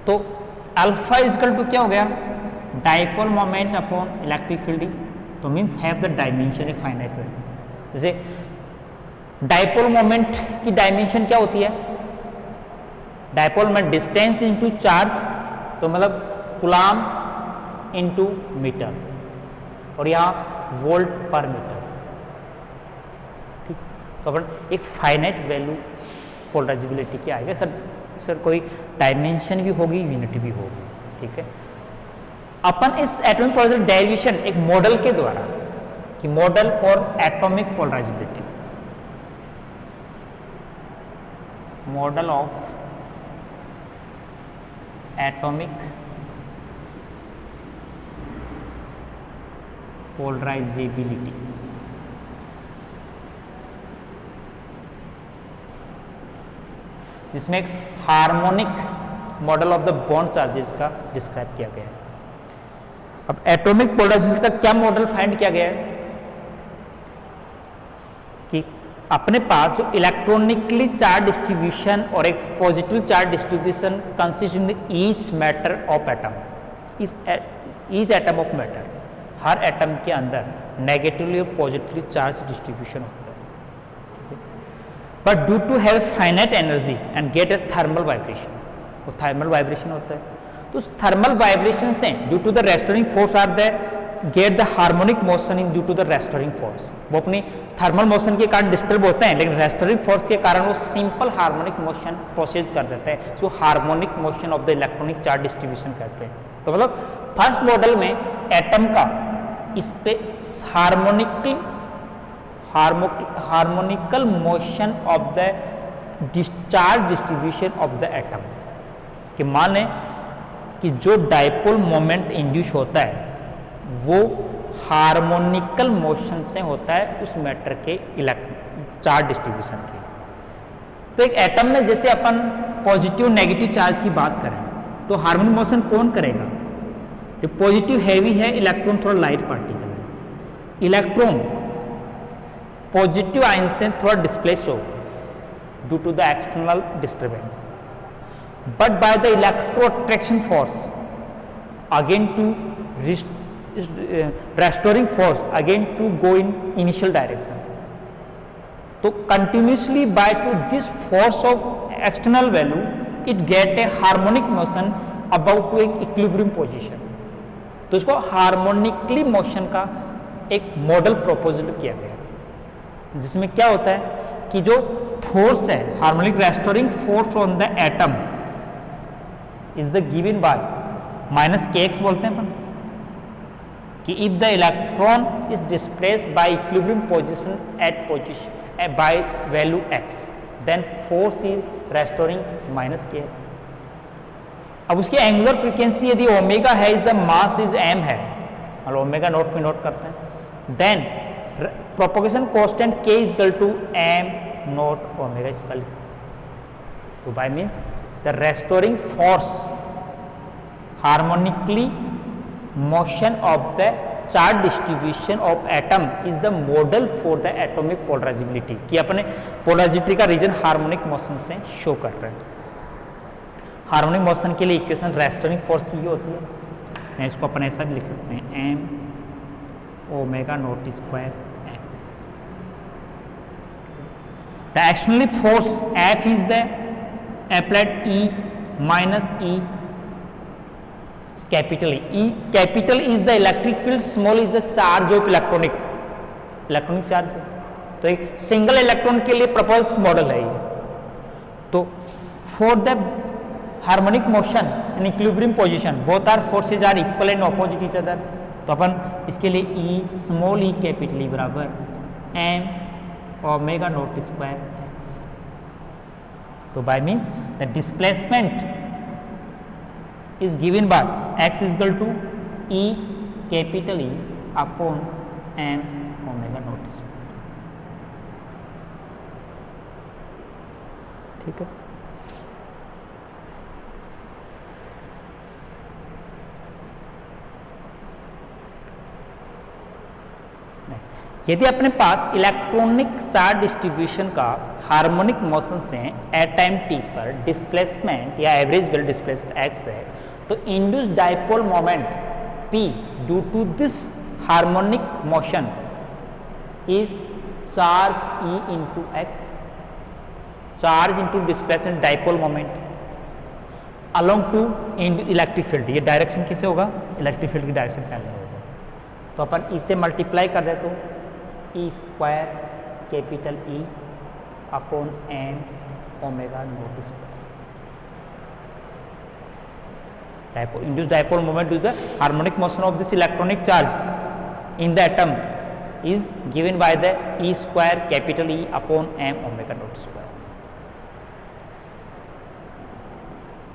तो अल्फा इजकल टू क्या हो गया, dipole moment upon electric field, तो means have the dimension a finite value. जैसे डाइपोल मोमेंट की डायमेंशन क्या होती है, dipole moment distance into charge, तो मतलब कूलम इनटू मीटर, और यहाँ वोल्ट पर मीटर। ठीक, तो अपन एक फाइनाइट वैल्यू पोलराइजेबिलिटी की आएगा। सर कोई डायमेंशन भी होगी, यूनिटी भी होगी। ठीक है, अपन इस एटॉमिक पोलराइजेबिलिटी डेरिवेशन एक मॉडल के द्वारा, कि model for atomic polarisability, model of atomic polarisability, जिसमें एक harmonic model of the bond charges का डिस्क्राइब किया गया है। अब एटॉमिक पोलराइजेबिलिटी का क्या मॉडल फाइंड किया गया है कि अपने पास जो इलेक्ट्रॉनिकली चार्ज डिस्ट्रीब्यूशन और एक positive charge distribution consisting each matter of atom, each atom of matter, हर एटम के अंदर नेगेटिवली और पॉजिटिवली चार्ज डिस्ट्रीब्यूशन होता है, but due to have finite energy and get a thermal vibration, वो thermal vibration होता है। तो उस थर्मल वाइब्रेशन से due to the restoring force are the get the harmonic motion in due to the restoring force, वो अपनी thermal motion के कारण डिस्टर्ब होते हैं, लेकिन रेस्टोरिंग फोर्स के कारण वो सिंपल हार्मोनिक मोशन प्रोसेस कर देते हैं, जो harmonic motion of the electronic charge distribution कहते हैं। तो मतलब फर्स्ट मॉडल में एटम का इस पे harmonical motion of the discharge distribution of the atom, कि मान लें कि जो डाइपोल मोमेंट इंड्यूस होता है वो हार्मोनिकल मोशन से होता है उस मैटर के चार्ज डिस्ट्रीब्यूशन के। तो एक एटम में जैसे अपन पॉजिटिव नेगेटिव चार्ज की बात करें तो हार्मोनिक मोशन कौन करेगा? तो पॉजिटिव हैवी है, इलेक्ट्रॉन थोड़ा लाइट पार्टिकल है। इलेक्ट्रॉन पॉजिटिव आयन से थोड़ा डिस्प्लेस हो due to the external disturbance, but by the electroattraction force again to restoring force again to go in initial direction. तो continuously by to this force of external value it get a harmonic motion about to एक equilibrium position. तो इसको harmonically motion का एक model proposal किया गया, जिसमें क्या होता है कि जो फोर्स है harmonic restoring force on the atom is the given bye minus के एक्स बोलते हैं अपन, कि if the electron is displaced by equilibrium position at by value x, then force is restoring minus kx. अब उसकी angular frequency यदि omega है, is the mass is m है, और ओमेगा नोट में नोट करते हैं, then propagation constant k is equal to m naught omega square. तो by means the restoring force harmonically motion of the charge distribution of atom is the model for the atomic polarizability, कि अपने पोलरारिटी का reason harmonic motion से show कर रहे हैं। Harmonic motion के लिए इक्वेशन रेस्टोरिंग फोर्स की होती है, मैं इसको अपन ऐसा भी लिख सकते हैं m omega naught square x। The external force F is the applied E minus E capital E, capital is the electric field, small is the charge of electronic charge है। तो एक सिंगल इलेक्ट्रॉन के लिए propose model है ये। तो for the harmonic motion in equilibrium position both are forces are equal and opposite each other, तो अपन इसके लिए E small e capital E बराबर m omega naught square x। तो by means the displacement is given by x is equal to E capital E upon m omega naught square। ठीक है, यदि अपने पास इलेक्ट्रॉनिक चार्ज डिस्ट्रीब्यूशन का harmonic motion से at time t पर displacement या एवरेज वेल डिस्प्लेस्ड x है, तो induced dipole moment p due to this harmonic motion is charge E into x, charge into displacement dipole moment along to electric field. ये direction किसे होगा? Electric field की direction के अंदर होगा। तो अपन इसे मल्टीप्लाई कर दे तो E square capital E upon m omega naught square. Induced dipole moment is the harmonic motion of this electronic charge in the atom is given by the E square capital E upon m omega naught square.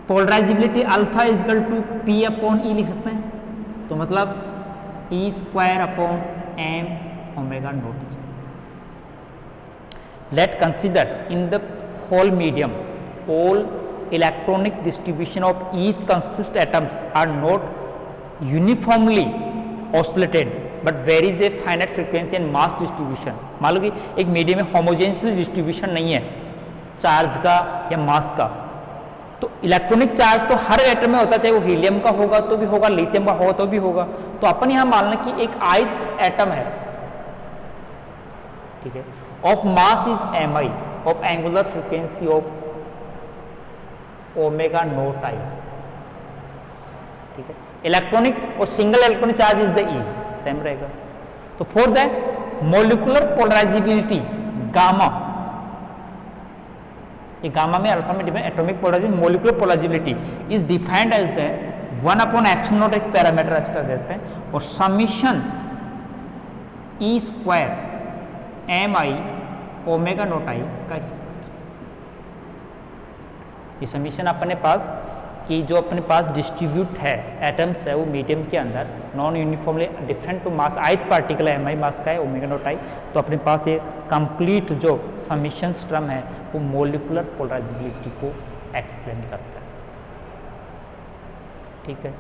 Polarizability alpha is equal to P upon E लिख सकते हैं, तो मतलब E square upon m omega naught square. Let consider in the whole medium all electronic distribution of each consist atoms are not uniformly oscillated but varies a finite frequency and mass distribution। मान लो कि एक medium में होमोजेनियसली distribution नहीं है charge का या मास का, तो इलेक्ट्रॉनिक चार्ज तो हर एटम में होता है, चाहे वो हीलियम का होगा तो भी होगा, लिथियम का होगा तो भी होगा। तो अपन यहां मान लें कि एक ith एटम है, ठीक है, of mass is mi, of angular frequency of omega naught I, ठीक है। इलेक्ट्रॉनिक और single electronic charge is the E, same रहेगा। तो for the molecular polarizability gamma, ये गामा में अल्फा में depend atomic polarizability, molecular polarizability is defined as the 1/ε0 एक parameter extra देते हैं, और summation E square M I omega naught I का स्क्वायर। ये समीशन अपने पास कि जो अपने पास डिस्ट्रीब्यूट है एटम्स है वो मीडियम के अंदर non uniformly different to mass ith particle M I mass का है ओमेगा नॉट आई। तो अपने पास ये कंप्लीट जो समीशन टर्म है वो मोलिकुलर पोलराइजेबिलिटी को एक्सप्लेन करता है। ठीक है,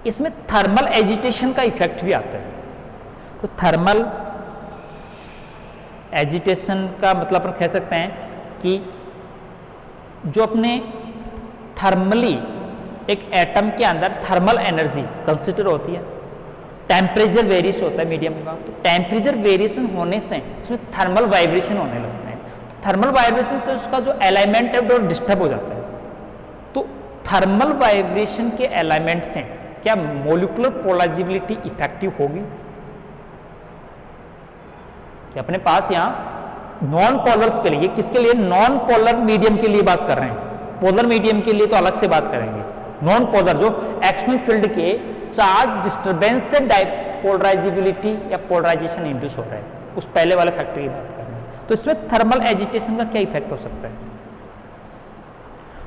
इसमें थर्मल एजिटेशन का इफेक्ट भी आता है। तो थर्मल एजिटेशन का मतलब अपन कह सकते हैं कि जो अपने थर्मली एक एटम के अंदर थर्मल एनर्जी कंसिडर होती है, टेम्परेचर वेरिएशन होता है मीडियम का, तो टेम्परेचर वेरिएशन होने से उसमें थर्मल वाइब्रेशन होने लगते हैं। तो थर्मल वाइब्रेशन से उसका जो एलाइनमेंट है वो डिस्टर्ब हो जाता है। तो थर्मल वाइब्रेशन के एलाइनमेंट से क्या मोलिकुलर पोलराइजेबिलिटी इफेक्टिव होगी? कि अपने पास यहाँ नॉन पोलर्स के लिए, किसके लिए? नॉन पोलर मीडियम के लिए बात कर रहे हैं। पोलर मीडियम के लिए तो अलग से बात करेंगे। नॉन पोलर जो एक्सटर्नल फील्ड के चार्ज डिस्टर्बेंस से पोलराइजेबिलिटी या पोलराइजेशन इंड्यूस हो रहा है, उस पहले वाले फैक्टर की बात कर रहे हैं। तो इसमें थर्मल एजिटेशन का क्या इफेक्ट हो सकता है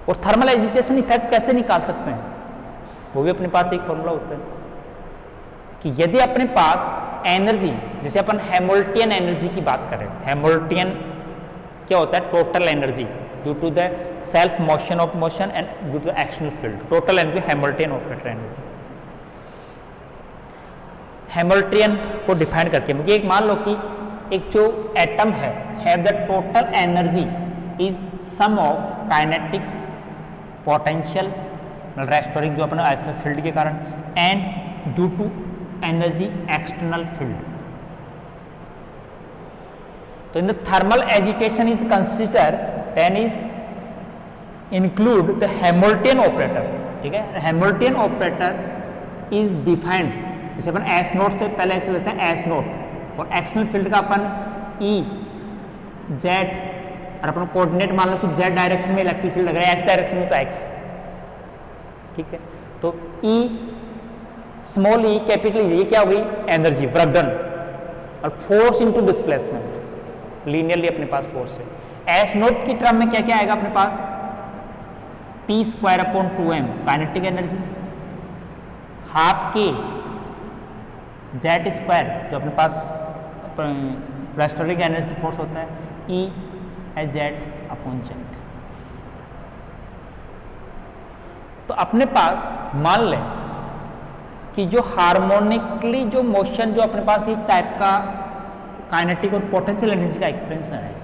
और थर्मल एजिटेशन इफेक्ट कैसे निकाल सकते हैं? वो भी अपने पास एक फॉर्मूला होता है कि यदि अपने पास एनर्जी, जैसे अपन हैमिल्टनियन एनर्जी की बात करें, हैमिल्टनियन क्या होता है? Total energy due to the self motion of motion and due to the external field, total energy Hamiltonian operator energy. Hamiltonian को डिफाइन करके मुझे एक मान लो कि एक जो एटम है have the total energy is sum of kinetic potential restoring जो अपना फील्ड के कारण and due to energy external field. तो in the thermal agitation is consider then is include the Hamiltonian operator. ठीक है, हैमिल्टनियन ऑपरेटर इज डिफाइंड, जैसे अपन S note से पहले ऐसे लेते हैं एस नोट, और एक्सटर्नल फील्ड का अपन ई जेड, और अपन कोऑर्डिनेट मान लो कि जेड डायरेक्शन में इलेक्ट्रिक फील्ड लग रहा है, एक्स डायरेक्शन में तो एक्स। ठीक है, तो ई स्मॉल ई कैपिटल ई, ये क्या हो गई? एनर्जी, वर्क डन, और फोर्स इनटू डिस्प्लेसमेंट लीनियरली अपने पास फोर्स है। एस नोट की टर्म में क्या क्या आएगा अपने पास? P square upon 2m kinetic energy, half K Z square जो अपने पास रेस्टोरिंग एनर्जी फोर्स होता है, E H Z upon Z. तो अपने पास मान लें कि जो हार्मोनिकली जो मोशन जो अपने पास इस टाइप का काइनेटिक और पोटेंशियल एनर्जी का एक्सप्रेशन है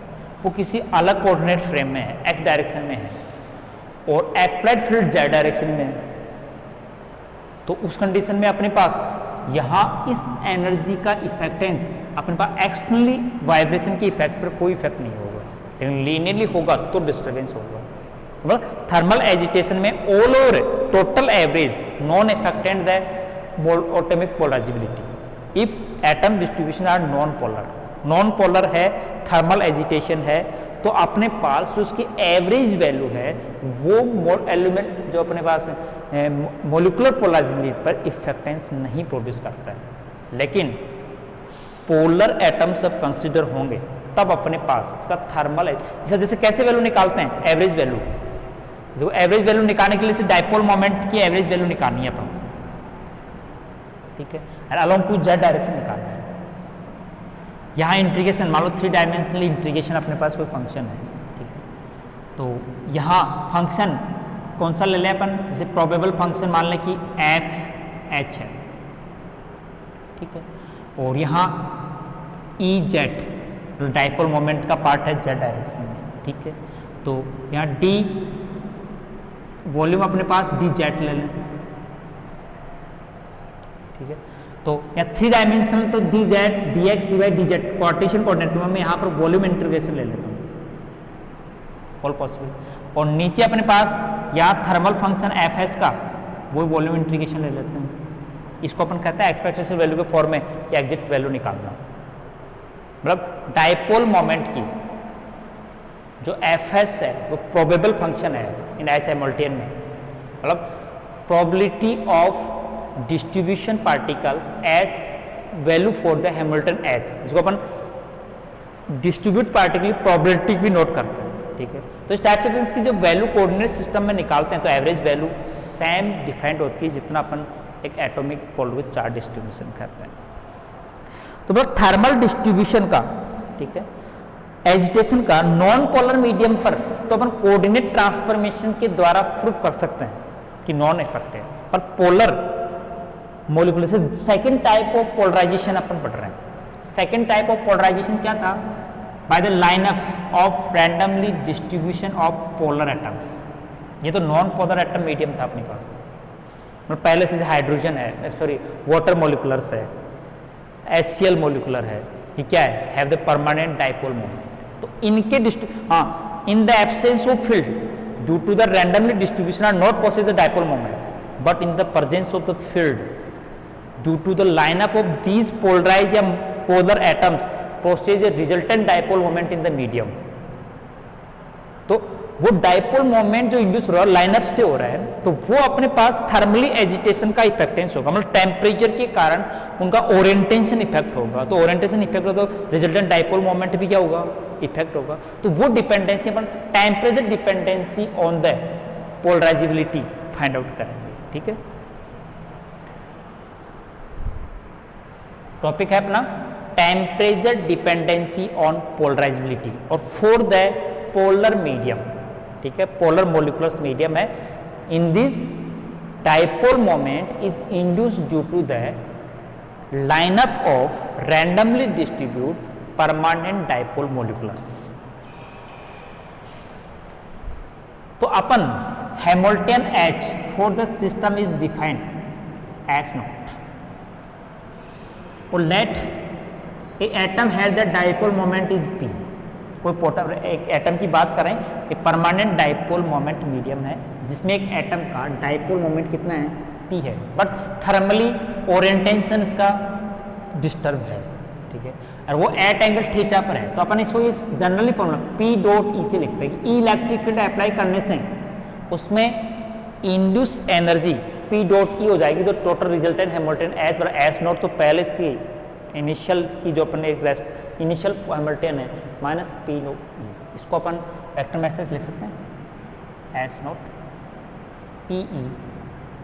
वो किसी अलग कोऑर्डिनेट फ्रेम में है, एक्स डायरेक्शन में है, और एप्लाइड फील्ड जेड डायरेक्शन में है, तो उस कंडीशन में अपने पास यहाँ इस एनर्जी का इफेक्टेंस अपने पास एक्सटर्नली वाइब्रेशन के इफेक्ट पर कोई इफेक्ट नहीं होगा, लेकिन लीनियरली होगा तो डिस्टर्बेंस होगा। मतलब थर्मल एजिटेशन में all over total average non affected the atomic polarisability if atom distribution are non polar. Non polar है, थर्मल एजिटेशन है, तो अपने पास जो उसकी एवरेज वैल्यू है वो एलिमेंट जो अपने पास मोलिकुलर पोलराइजेबिलिटी पर इफेक्टेंस नहीं प्रोड्यूस करता है। लेकिन पोलर एटम सब कंसिडर होंगे तब अपने पास इसका थर्मल है। जैसे कैसे वैल्यू निकालते हैं? एवरेज वैल्यू, जो एवरेज वैल्यू निकालने के लिए डाइपोल मोमेंट की एवरेज वैल्यू निकालनी है अपन, ठीक है, और अलोंग टू जेड डायरेक्शन निकालना है। यहाँ इंटीग्रेशन मान लो 3 डायमेंशनल इंटीग्रेशन अपने पास कोई फंक्शन है, ठीक है, तो यहाँ फंक्शन कौन सा ले लें अपन? जैसे प्रोबेबल फंक्शन मान लें कि एफ एच है, ठीक है, और यहाँ ई जेड जो डाइपोल मोमेंट का पार्ट है जेड डायरेक्शन में, ठीक है, तो यहाँ डी वॉल्यूम अपने पास डी जेड ले लें, ठीक है, तो यहाँ 3 डायमेंशनल तो d z d x d y d z Cartesian coordinate में मैं यहाँ पर वॉल्यूम इंटीग्रेशन ले लेता हूँ, ऑल पॉसिबल, और नीचे अपने पास यहाँ थर्मल फंक्शन एफ एस का वो वॉल्यूम इंटीग्रेशन ले लेते हैं। इसको अपन कहते हैं एक्सपेक्टेशन वैल्यू के फॉर्म में कि एग्जैक्ट वैल्यू निकालना, मतलब डाइपोल मोमेंट की जो एफ एस है वो प्रोबेबल फंक्शन है इन एस हैमिल्टनियन में, मतलब probability of distribution particles as value for the Hamilton H, जिसको अपन डिस्ट्रीब्यूट पार्टिकल प्रोबेबिलिटी भी नोट करते हैं, ठीक है। तो इस टाइप से इसकी जो वैल्यू कोऑर्डिनेट सिस्टम में निकालते हैं तो एवरेज वैल्यू सेम डिफाइंड होती है जितना अपन एक एटॉमिक पोलर चार्ज डिस्ट्रीब्यूशन करते हैं। तो बस थर्मल डिस्ट्रीब्यूशन का, ठीक है, एजिटेशन का नॉन पोलर मीडियम पर तो अपन कोऑर्डिनेट ट्रांसफॉर्मेशन के द्वारा प्रूफ कर सकते हैं कि नॉन इफेक्टिव, पर पोलर मॉलिक्यूल से सेकंड टाइप ऑफ पोलराइजेशन अपन पढ़ रहे हैं। सेकंड टाइप ऑफ पोलराइजेशन क्या था? By the lineup of randomly distribution of polar atoms. ये तो नॉन पोलर एटम मीडियम था अपने पास, मतलब पहले से हाइड्रोजन है, सॉरी वाटर मॉलिक्यूलर्स है, HCl मॉलिक्यूलर है, ये क्या है? Have the permanent dipole moment. तो इनके in the absence of field due to the randomly distribution are not possess the dipole moment, but in the presence of the field due to the lineup of these polarize या polar atoms possess a resultant dipole moment in the medium. तो वो dipole moment जो induce हो रहा है lineup से हो रहा है, तो वो अपने पास थर्मली एजिटेशन का इफेक्टेंस होगा, मतलब टेम्परेचर के कारण उनका ओरिएंटेशन इफेक्ट होगा। तो ओरिएंटेशन इफेक्ट होगा तो रिजल्टेंट डाइपोल मोमेंट भी क्या होगा? इफेक्ट होगा। तो वो डिपेंडेंसी अपन temperature dependency on the polarizability find out करेंगे, ठीक है। टॉपिक है अपना टेम्परेचर डिपेंडेंसी ऑन पोलराइजेबिलिटी और फॉर द पोलर मीडियम, ठीक है, पोलर मॉलिक्यूलर मीडियम है। In this dipole moment is induced due to the lineup of randomly distribute permanent dipole molecules. तो अपन Hamilton H for the system is defined as not, और let a atom has the dipole moment is P। कोई एक atom की बात करें, एक permanent dipole moment medium है जिसमें एक एटम का डाइपोल मोमेंट कितना है? P है, बट थर्मली ओरिएंटेशन इसका डिस्टर्ब है, ठीक है, और वो एट एंगल थीटा पर है। तो अपन इसको इस generally formula P dot E से लिखते हैं कि E इलेक्ट्रिक फील्ड अप्लाई करने से उसमें induce energy P dot E हो जाएगी। तो टोटल रिजल्टेंट हैमिल्टन H बराबर S नॉट, तो पहले से इनिशियल की जो अपन एक रेस्ट इनिशियल हैमिल्टन है माइनस P नॉट E, इसको अपन वेक्टर मैसेज लिख सकते हैं S not P E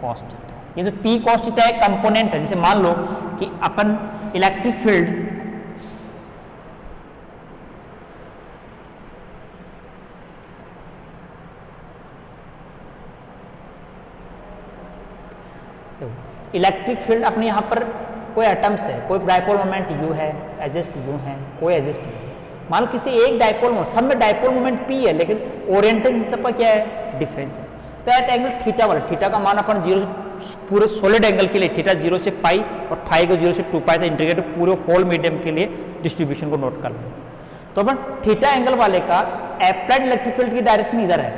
cos theta. ये जो P cos थीटा एक कंपोनेंट है, जैसे मान लो कि अपन इलेक्ट्रिक फील्ड इलेक्ट्रिक फील्ड अपने यहाँ पर कोई एटम्स है, कोई डाइपोल मोमेंट U है, एडजस्ट U है, कोई एडजस्ट U। मान लो किसी एक डाइपोल मोमेंट, सब में डाइपोल मोमेंट P है, लेकिन ओरिएंटेशन सबका क्या है? डिफरेंस है। तो एट एंगल थीटा वाला, थीटा का मान अपन 0 पूरे सॉलिड एंगल के लिए थीटा 0 से पाई और फाई को 0 से 2 पाई तक इंटीग्रेट पूरे होल मीडियम के लिए डिस्ट्रीब्यूशन को नोट कर लें। तो अपन थीटा एंगल वाले का एप्लाइड इलेक्ट्रिक फील्ड की डायरेक्शन इधर है,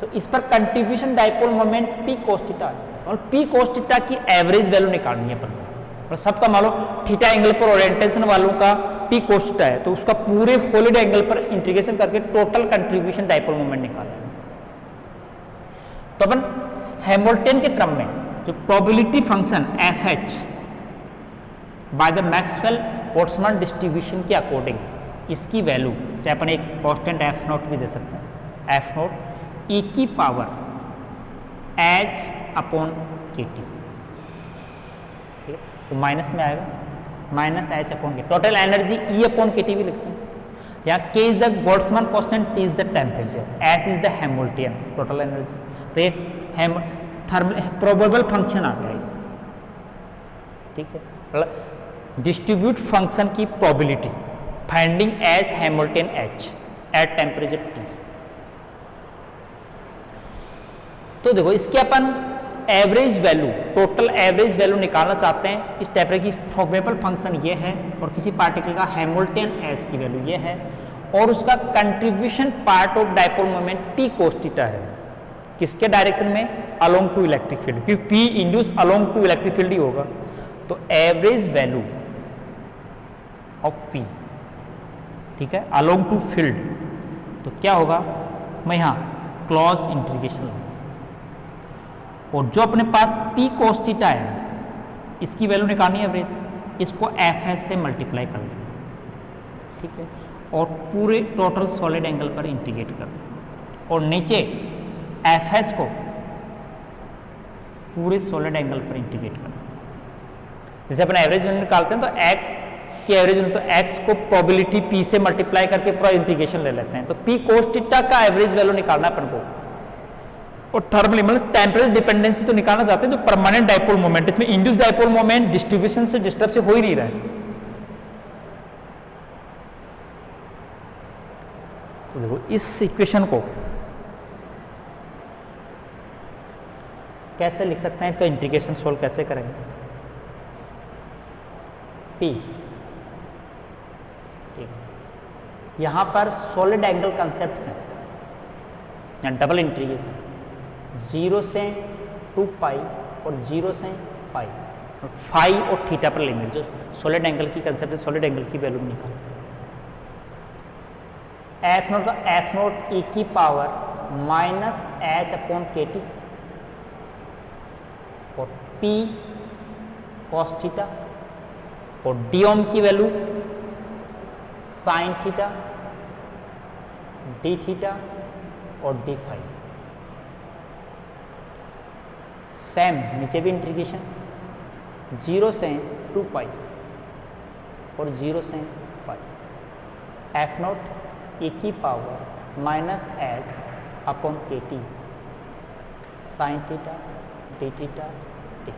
तो इस पर contribution dipole moment P cos theta है, और P cos थीटा की एवरेज वैल्यू निकालनी है अपन को। सबका मान लो थीटा एंगल पर ओरिएंटेशन वालों का P cos थीटा है, तो उसका पूरे सॉलिड एंगल पर इंटीग्रेशन करके टोटल कंट्रीब्यूशन डाइपोल मोमेंट निकालना है। तो अपन हैमिल्टन के क्रम में जो probability function FH by the Maxwell Boltzmann distribution के अकॉर्डिंग इसकी वैल्यू, चाहे अपन एक कांस्टेंट F नॉट भी दे सकते हैं, F नॉट E की पावर H अपॉन KT, ठीक है, तो माइनस में आएगा minus H upon K, total energy E upon KT भी लिखते हैं। यहाँ K is the Boltzmann constant, T is the temperature, S is the Hamilton total energy. तो ये प्रोबेबल फंक्शन आ गया, ठीक है, मतलब डिस्ट्रीब्यूट फंक्शन की probability finding as Hamilton H at temperature T। तो देखो इसके अपन average value, total average value निकालना चाहते हैं। इस टाइप की प्रोबेबल फंक्शन ये है और किसी पार्टिकल का हैमिल्टन H की वैल्यू ये है, और उसका contribution part of dipole moment T cos theta है। किसके डायरेक्शन में? अलोंग टू इलेक्ट्रिक फील्ड, क्योंकि P induce along to electric field ही होगा। तो एवरेज वैल्यू ऑफ P, ठीक है, अलोंग टू फील्ड, तो क्या होगा? मैं यहाँ क्लोज इंटीग्रेशन, और जो अपने पास P cos थीटा है इसकी वैल्यू निकालनी है एवरेज, इसको एफ एस से मल्टीप्लाई कर दें, ठीक है, और पूरे टोटल सॉलिड एंगल पर इंटीग्रेट कर दें, और नीचे एफ एस को पूरे सॉलिड एंगल पर इंटीग्रेट कर दें। जैसे अपन एवरेज वैल्यू निकालते हैं तो एक्स की एवरेज वैल्यू, तो एक्स को प्रोबेबिलिटी पी से मल्टीप्लाई करके पूरा इंटीग्रेशन ले लेते हैं, तो पी कोस थीटा का एवरेज वैल्यू निकालना अपन को, और थर्मली मतलब टेम्परेचर डिपेंडेंसी तो निकालना चाहते हैं, जो परमानेंट डाइपोल मोमेंट, इसमें इंड्यूस्ड डाइपोल मोमेंट डिस्ट्रीब्यूशन से डिस्टर्ब से हो ही नहीं रहा है। तो देखो इस इक्वेशन को कैसे लिख सकते हैं, इसका इंटीग्रेशन सोल्व कैसे करेंगे। P, ठीक है, यहां पर सॉलिड एंगल कंसेप्ट है या डबल इंटीग्रेशन, 0 से 2 पाई और 0 से पाई, फाई और थीटा पर लिमिट, जो सॉलिड एंगल की कंसेप्ट है, सॉलिड एंगल की वैल्यू निकाल, एफ नोट का एफ नोट ई की power minus H upon K T, और P कॉस थीटा, और डी ओम की value sine theta, D theta और डी फाई। सेम नीचे भी इंटीग्रेशन, 0 से 2 पाई और 0 से पाई, एफ नोट ए की power minus H upon K T sine theta D theta D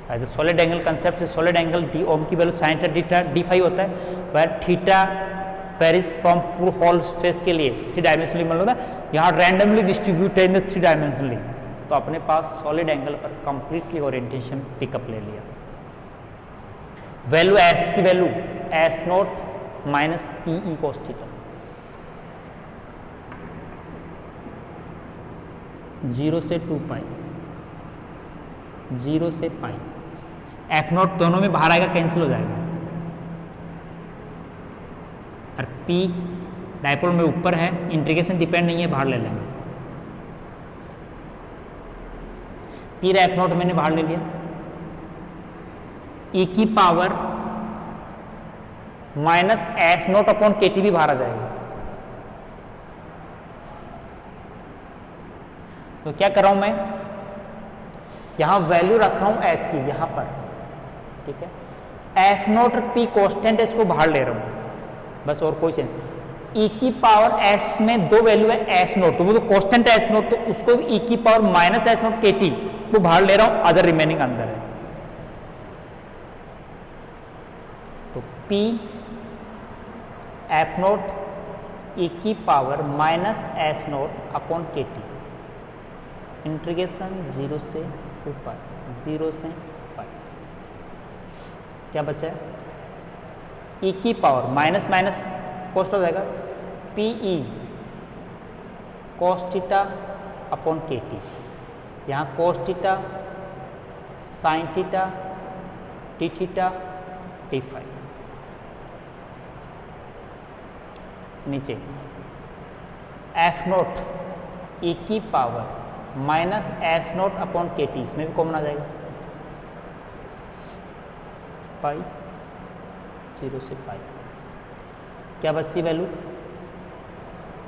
phi. Solid angle concept से सॉलिड एंगल डी ओम की value sine theta D theta D phi होता है, वह थीटा वेरीज फ्रॉम पूरे whole space के लिए 3 dimensionally मतलब होता है, यहाँ रैंडमली डिस्ट्रीब्यूटेड इन 3 डायमेंशनली, तो अपने पास सॉलिड एंगल पर कंप्लीटली ओरिएंटेशन पिकअप ले लिया। वैल्यू एस की value S note minus P E cos theta, 0 से 2 पाई, 0 से पाई, एफ नोट दोनों में बाहर आएगा, कैंसिल हो जाएगा, और P डायपोल में ऊपर है, इंटीग्रेशन डिपेंड नहीं है, बाहर ले लेंगे। P एफ नोट मैंने बाहर ले लिया, E की power minus S naught upon K T भी बाहर आ जाएगा। तो क्या कर रहा हूं मैं, यहां वैल्यू रख रहा हूं एच की यहां पर, ठीक है, एफ नोट और पी कॉन्स्टेंट है, इसको बाहर ले रहा हूं बस, और कोई चीज। ई की पावर एस में 2 वैल्यू है, एस नोट तो वो तो कॉन्स्टेंट है एस नोट, तो उसको ई की पावर माइनस एस नोट के टी को बाहर ले रहा हूं, अदर रिमेनिंग अंदर है। तो पी एफ नोट ई की power minus S naught upon K T, integration 0 से 2 पाई, 0 से पाई, क्या बचा है, ई की पावर माइनस माइनस कॉस्ट हो जाएगा, P E cos theta upon K T, यहाँ cos theta sine theta T theta T phi, नीचे एफ नोट ई की power minus S naught upon K T, इसमें भी कॉमन आ जाएगा, पाई 0 से पाई, क्या बची वैल्यू,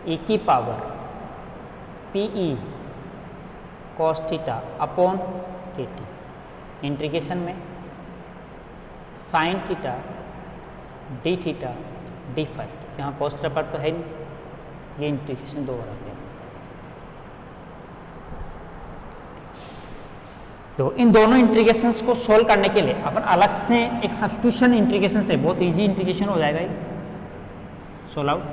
ई की power P E cos theta upon K T, integration में sine theta D theta D phi, यहाँ कॉस थीटा पर तो है नहीं, ये इंटीग्रेशन 2 बार आ गया। तो इन दोनों इंटीग्रेशंस को सोल्व करने के लिए अपन अलग से एक सब्स्टिट्यूशन इंटीग्रेशन से, बहुत इजी इंटीग्रेशन हो जाएगा ये सोल्व आउट,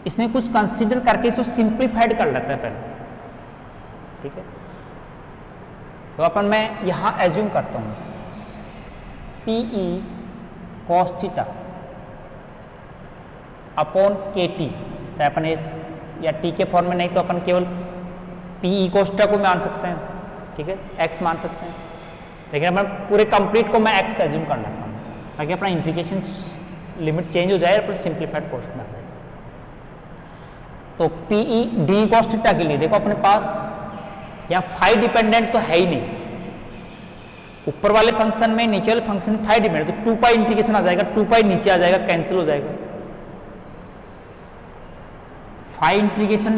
इसमें कुछ कंसीडर करके इसको सिंप्लीफाइड कर लेते हैं पहले, ठीक है। तो अपन मैं यहाँ एज्यूम करता हूँ P E cos theta upon K T, चाहे अपन इस या टी के फॉर्म में नहीं तो अपन केवल पी ई कॉस थीटा को मान सकते हैं, ठीक है, एक्स मान सकते हैं, लेकिन अपन पूरे कंप्लीट को मैं एक्स एज्यूम कर लेता हूँ ताकि अपना इंटीग्रेशन लिमिट चेंज हो जाए और सिंप्लीफाइड पोर्शन में आ जाए। तो P E D cos theta के लिए देखो अपने पास यहाँ फाई डिपेंडेंट तो है ही नहीं, ऊपर वाले फंक्शन में नीचे वाले फंक्शन में फाई डिफरेंट, तो 2 पाई इंटीग्रेशन आ जाएगा, 2 पाई नीचे आ जाएगा, कैंसिल हो जाएगा। फाई इंटीग्रेशन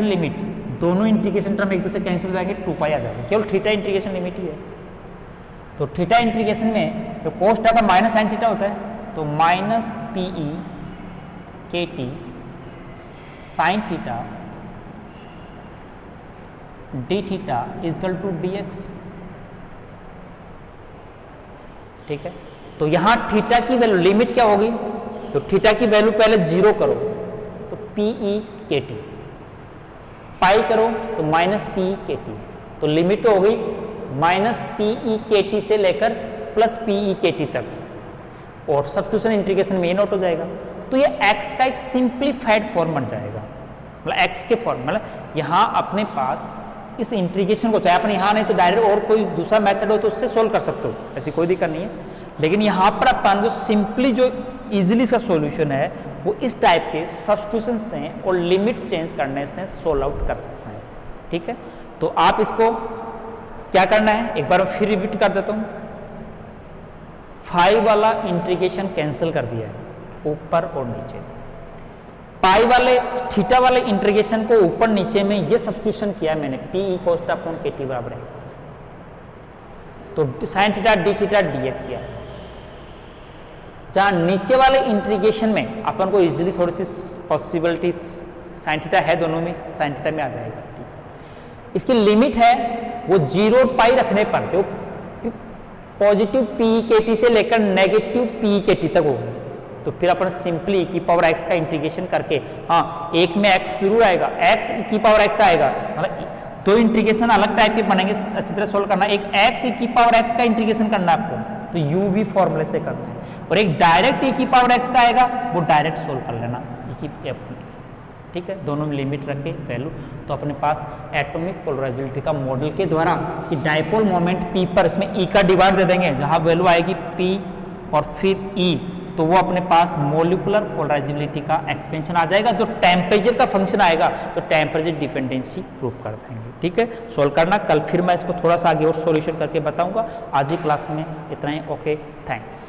लिमिट दोनों इंटीग्रेशन टर्म एक दूसरे कैंसिल हो जाएंगे, 2 पाई आ जाएगा, केवल थीटा इंटीग्रेशन लिमिट ही है। तो थीटा इंटीग्रेशन में तो cos theta minus sine theta होता है, तो minus PE KT sine theta D theta equal to dx। ठीक है, तो यहां थीटा की वैल्यू लिमिट क्या होगी, तो थीटा की वैल्यू पहले 0 करो तो PE KT, पाई करो तो माइनस PE KT, तो लिमिट तो होगी माइनस PE KT से लेकर प्लस PE KT तक, और सब्स्टिट्यूशन इंटीग्रेशन में ये नोट हो जाएगा। तो ये x का एक सिंप्लीफाइड फॉर्म बन जाएगा, मतलब x के फॉर्म, मतलब यहाँ अपने पास इस इंटीग्रेशन को, चाहे अपने यहाँ नहीं तो डायरेक्ट और कोई दूसरा मेथड हो तो उससे सोल्व कर सकते हो, ऐसी कोई दिक्कत नहीं है, लेकिन यहाँ पर अपन जो सिंपली जो इजीली इसका सॉल्यूशन है वो इस टाइप के सब्स्टिट्यूशन से और लिमिट चेंज करने से सोल्व आउट कर सकते हैं। ठीक है, तो आप इसको क्या करना है, एक बार फिर रिपीट कर देता हूँ। फाई वाला इंटीग्रेशन कैंसिल कर दिया है ऊपर और नीचे, पाई वाले थीटा वाले इंटीग्रेशन को ऊपर नीचे में ये सब्स्टिट्यूशन किया है मैंने, PE cos theta upon KT बराबर x, तो sign theta D theta dx किया। जहां नीचे वाले इंटीग्रेशन में अपन को इजीली थोड़ी सी पॉसिबिलिटी साइन थीटा है दोनों में, साइन थीटा में आ जाएगा। इसकी लिमिट है वो 0 पाई रखने पर तो पॉजिटिव PE KT से लेकर नेगेटिव PE KT तक होगी, तो फिर अपन सिंपली की पावर x का इंटीग्रेशन करके, हाँ एक में x जरूर आएगा, x की पावर x आएगा, मतलब 2 इंटीग्रेशन अलग टाइप के बनेंगे, अच्छी तरह सोल्व करना। एक x की पावर x का इंटीग्रेशन करना है आपको, तो UV फॉर्मूले से करना है, और एक डायरेक्ट e की पावर x का आएगा, वो डायरेक्ट सोल्व कर लेना ठीक है, दोनों में लिमिट रखे वैल्यू। तो अपने पास एटॉमिक पोलराइजेबिलिटी का मॉडल के द्वारा कि डायपोल मोमेंट P पर इसमें E का डिवाइड दे देंगे, जहां वैल्यू आएगी P और फिर E, तो वो अपने पास मोलिकुलर पोलराइजेबिलिटी का एक्सपेंशन आ जाएगा। जो टेम्परेचर का फंक्शन आएगा तो टेम्परेचर डिपेंडेंसी प्रूव कर देंगे। ठीक है, सोल्व करना, कल फिर मैं इसको थोड़ा सा आगे और सॉल्यूशन करके बताऊंगा। आज ही क्लास में इतना ही। Okay, thanks.